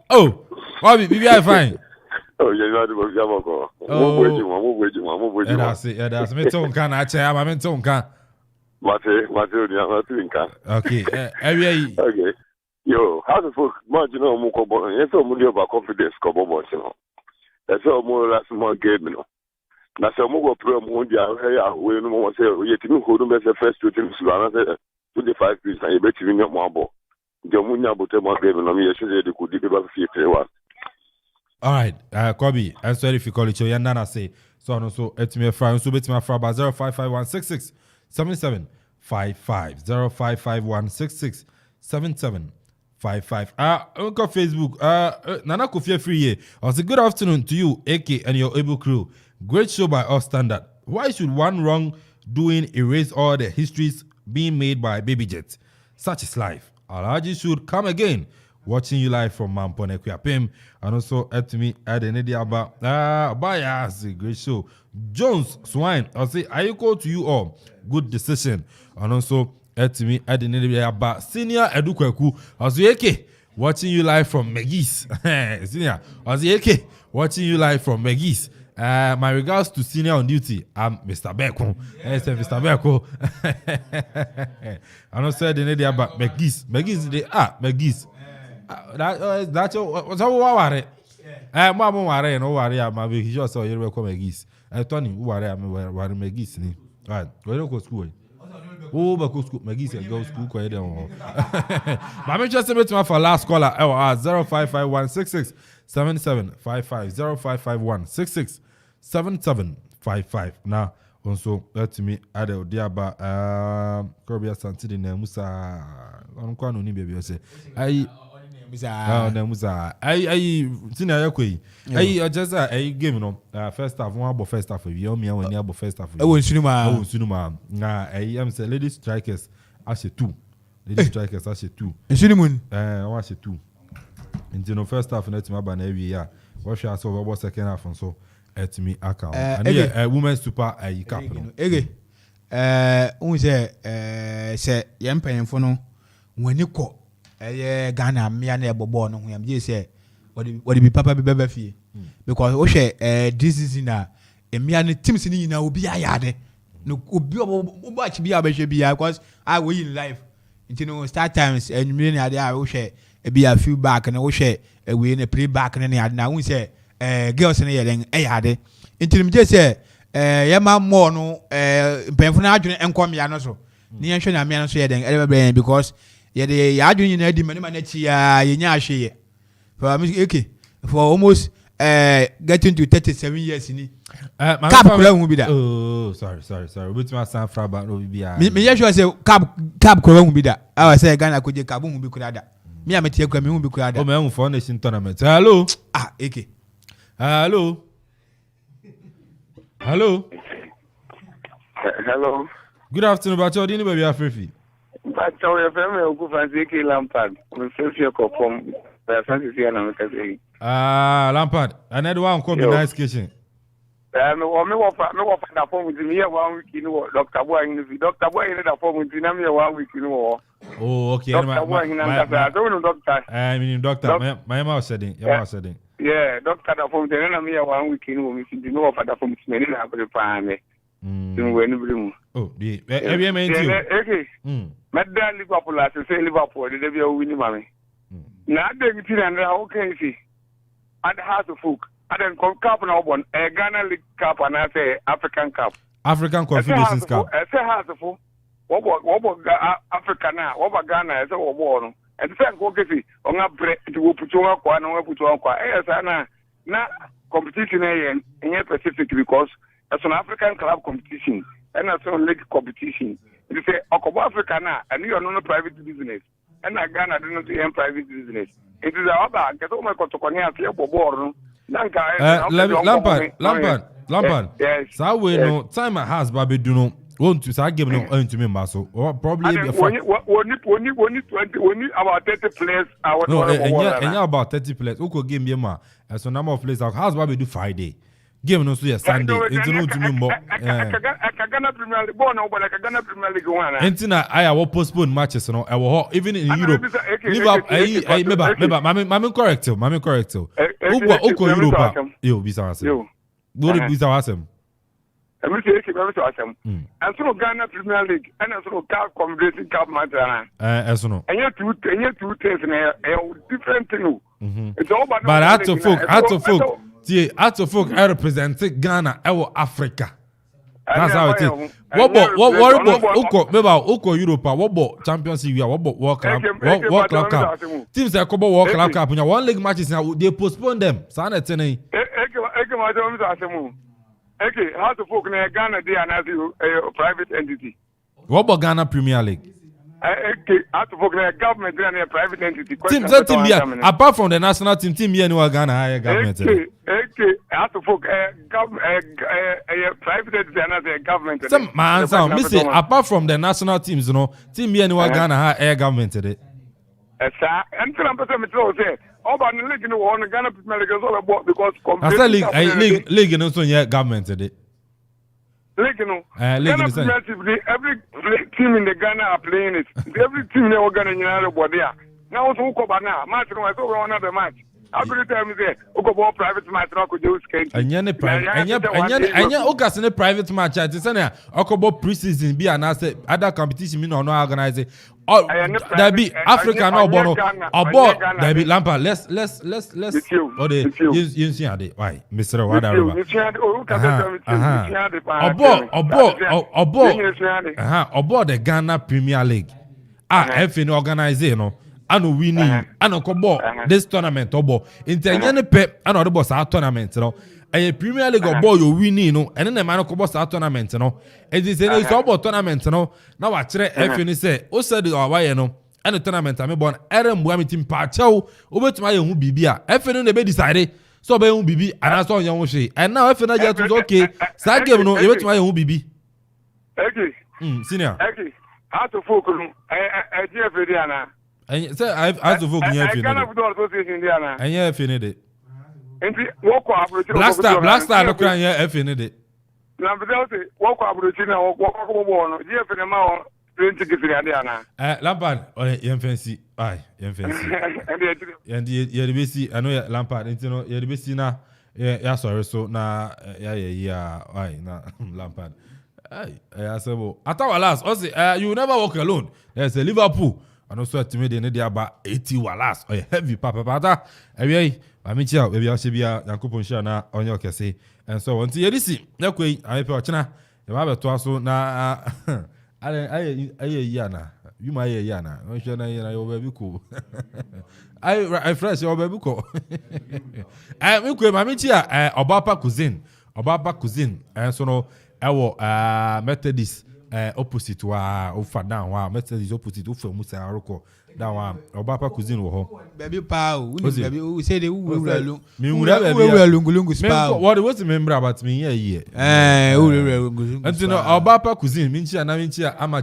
Oh, Bobby, BBI fine. Oh, you're not going to go. That's me too. Can I tell you? I'm too. Can. Okay. Okay. Yo, how the fuck? Much you know, Mukobo. Yes, I'm more about confidence. Kobo, you know. That's all more or less more game, you know. Na se mo go program ho dia we no mo say ye timi ho do be first two teams so na say 25 pieces and you bet you no more ball. Je mo nya bote mo game no me ye say de could be ba fie 3-1. All right, Kobe, I'm sorry if you call it your nana say so no so etime fra so betime fra ba 055166 7755 055166 7755 Uncle Facebook Nana Kofi free here. I say good afternoon to you AK and your able crew. Great show by all standard. Why should one wrong doing erase all the histories being made by Baby Jet? Such is life. Alaji should come again. Watching you live from Mampone Kuyapim. And also at me at the Nediaba. Bias, great show. Jones Swine. I'll say I equal to you all. Good decision. And also at me at the Nediaba. Senior Edukweku. I'll say AK. Watching you live from Megis. Senior. I'll say AK. Watching you live from Megis. My regards to senior on duty. I'm Mr. Beko. Yes, Mr. Beko. I don't say the name about Megis. Megis, Megis. That's what's our worry. Mamma worry, no worry. I'm a big just so you will come Megis. Tony, who worry, I'm worry Megis. Right, go to school. Oh, but school, Megis, go school. But I'm just a bit for last caller. 055166 7755 0551 66 7755. Now, also, let me add a dear about Korbia Santini Musa. I'm going to need baby. Say, Musa. I just a game, no. First half, one about first half of you, me and about first half. Oh, Sunuma. Now, I am say, ladies strikers, I say 2. Ladies strikers, I say 2. Sunimun, I say 2. Into no first half, net my ban every year. What shall I say about second half and so at me account. And a women's super a capital. Who say young paying for no when you call Ghana, me and a bobo, no, I'm just say what be Papa be baby fee because this is in a me and the teams in will be a yard. No, watch be a because I will in life. You know, start times and many idea I will share. Be a few back and I will share we in a play back and any now we say girls in here had it. Until me just say Yama more no Penfuna and come Yanoso. Near Shana Miano say then ever because the Adrian Eddie Manimanetia Yashi for me for almost getting to 37 years in it. Cap will be that. Oh, sorry. Which my son Fraba will be. Me, yes, I say Cap will be that. I was say Ghana could Kabum be good. Me, I'm a tear coming be good. Oh, my own foundation tournament. Hello. Eke. Hello. Good afternoon, but you're baby Afrifi. But your family will go for Zeke Lampard. We'll see your from the Francis America. Lampard. Another one called the nice kitchen. Me wa find phone with me 1 week in Dr. Boy in Dr. Boy in the phone with me 1 week in war. Oh, okay. Dr. Boy in I don't know doctor. I mean doctor. My mouth said it. Your mouth said it. Yeah, doctor the phone then me 1 week in me see no for the phone me na go pan. Oh, the every man too. Okay. Madam Liverpool as say Liverpool they be winning mommy. Na dey tin and how can see? At House of Folk. And then cup now one Ghana League Cup and I say African Cup. African Confederations Cup. I say House of Folk. Africa now, what Ghana as a war. And the same cookie on a bread to put on one or put on qua. Now competition in Pacific because as an African club competition and as a league competition. You say Okoman Africa now, and you are not a private business. And I Ghana do not do private business. It is our get all my Kotokonia clear for Lampard. Yes. So we no time has Baby do no want to say give no to me maso or probably about 30 players no and about 30 players who could give me ma as a number of players has Baby do Friday game no so Sunday into no to me more Ghana Premier League born over like a Ghana Premier League one entina I will postpone matches no even in Europe Mami correct uko Europe yo bisa asem go bisa asem and so Ghana Premier League and so Cup Confederation Cup match and so no and you two things na different thing it's all about but out of folk I represent Ghana Africa. That's how it is. What Europe? What Champions League? What World Club Cup? Teams that cover World Club Cup. One league matches now they postpone them. Sana tene. Okay, how to folk na Ghana they are a private entity. What about Ghana Premier League? Okay, how to folk na government they are a private entity. Team apart from the national team here no Ghana higher government. Okay, how to folk private entity and a government. Some man answer me say apart from the national teams, team here no Ghana higher government today. And some person say about the league no one Ghana Premier League is all about because I say league no so yeah government today. League no. Ghana Premier League every team in the Ghana are playing it. Every team they Ghana in there. Now so ko ba na match no so one other match. How could you tell me say go private match no could do skate. Anya private match I say na okobo pre-season be and say other competition me no organize. Oh, there be Africa no bono. About there be Lampard. Let's. Oh, you see how they why, Mr. Wadaruba. About the Ghana Premier League. FN organize no. Ano winning. Ano kobo this tournament obo. Intenya pep. Ano the boss our tournament no. A Premier League obo you winning no. And then the man kobo our tournament no. It is about tournament no. Now I try FN say. O said why no. And the tournament I me born. Eren buami team pacho. Obetuma ye hu bibia. FN no be decide. So be hu bibi. And I saw young she. And now FN just okay. Sa game no. Obetuma ye hu bibi. Okay. Senior. Okay. How to focus no. GF Indiana. And say I have to focus here. And yeah, finished it. Black Star, look around here, finished it. Now, but they say, walk up with China, walk over, GF in a mouth, playing tickets in Indiana. Lampard, or young fancy, aye, young fancy. And the BC, I know Lampard, and you know, you're the BC now. Yeah, sorry, so now, yeah, aye, now, Lampard. Aye, I said, well, I thought last, also, you never walk alone. There's a Liverpool. And also to me, they need about 80 walas or heavy papa. Anyway, I mean, maybe I should be a Yankupon on your case. And so, until you see, no way, I pay China. You have a twasso now. I yana. You my yana. I'm sure I will be cool. I fresh your baby cool. I will go, my michia, Obapa cousin, and so no, I will Methodist. Opposite wa ofa down wa Methodist opposite ofa musa aroko down wa Obapa cousin wo ho baby pa baby we say the we lungu spa what was remember about me here until Obapa cousin minchi ama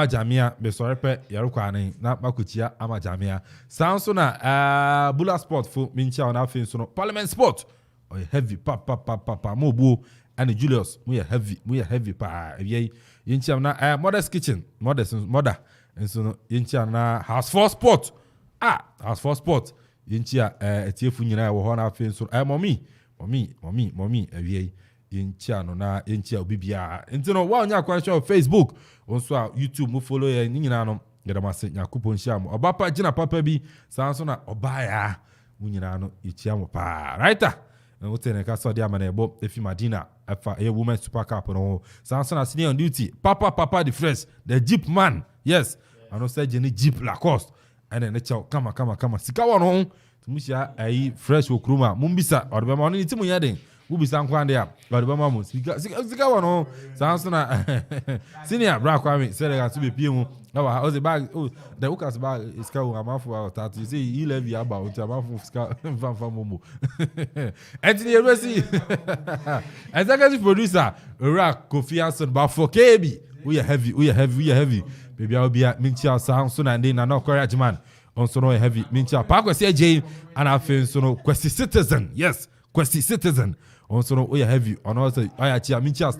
jamia be sorry pe yaroko anan na makuchia ama jamia sanso na Bula Sport fo minchi na afin so no Parliament Sport heavy papa mobu and Julius, we are heavy pa. Yincham na Mother's Kitchen, mother, and so Yincham na House for Sport. House for Sport. Yinchia Tifunyina will honor fin so mommy, Yinchano na Yinchia Bibia. And so one ya question on Facebook, also YouTube, mu follow ya Ninano, Yadamasi Yakupon Sham, Obapa Jina Papa B, Sansona Obaya, Munano, Ichiamo pa. Right? Hotel Castle Diamond Bob if you Madina a woman super cup no Samson as senior on duty papa the fresh the jeep man yes I know say Jenny jeep Lacoste and then the come sika one on to musia ai fresh okruma mumbisa or be money timu yadin ubisa nkwande ya or be mamu sika one on Samson senior bra Kwame say they to be pm now the bag the ukas bag is ka amafu out that you say he levy about amafu ska fan momo Anthony Resi executive producer Rock Kofi Anson ba for KB we are heavy baby I'll be at Minchia Samson and then no courage man on so no heavy Minchia Park say Jay and I feel so no Questi Citizen yes Questi Citizen on so no we are heavy on also I Minchia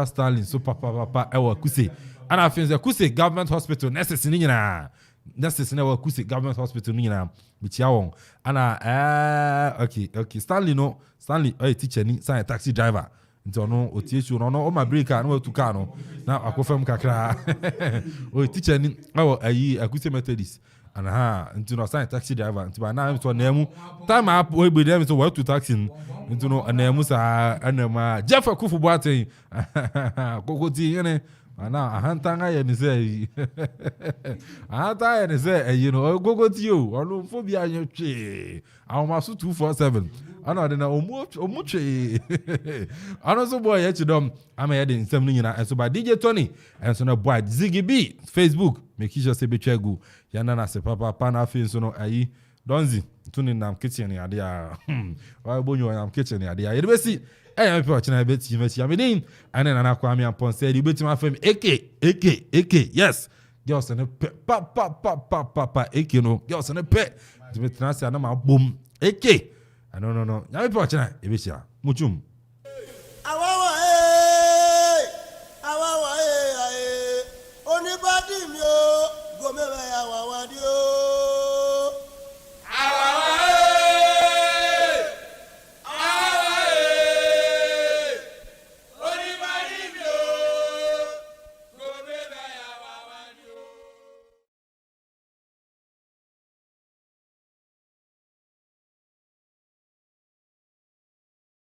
Stanley so papa ewa kuse and I feel the Kuse government hospital necessary nyina necessary na Kuse government hospital nyina bitia won ana okay Stanley teacher ni sign taxi driver nti ono otiesu no my breaker no to car no na akofam kakra o teacher ni ayi Kuse Methodist and nti no sign taxi driver nti ba na so na mu time up we be dem so what to taxi nti no na mu sa anama Jeff Akufu Boateng kokoti yene ana ahantanga ye ni say ahanta ye ni say you know gogoti yo onu phobia nyetwe awmasu 247 ana de na omutwe ana so boy ye chidom ama ye de nsem no nyina enso ba DJ Tony enso na boy Ziggy B Facebook make sure say betwegu yana na se papa na afi so no ayi donzi tuni nam kitchen ya dia wa bonyo nam kitchen ya dia ye be si me pe ochina be ti mechi amedin ane na Kwame Amponsah Addi be ti ma fam AK yes girls ne pe pa AK no girls ne pe ti be transi na ma bom AK no ya me pe ochina e be sia muchum awawa onibadi mi o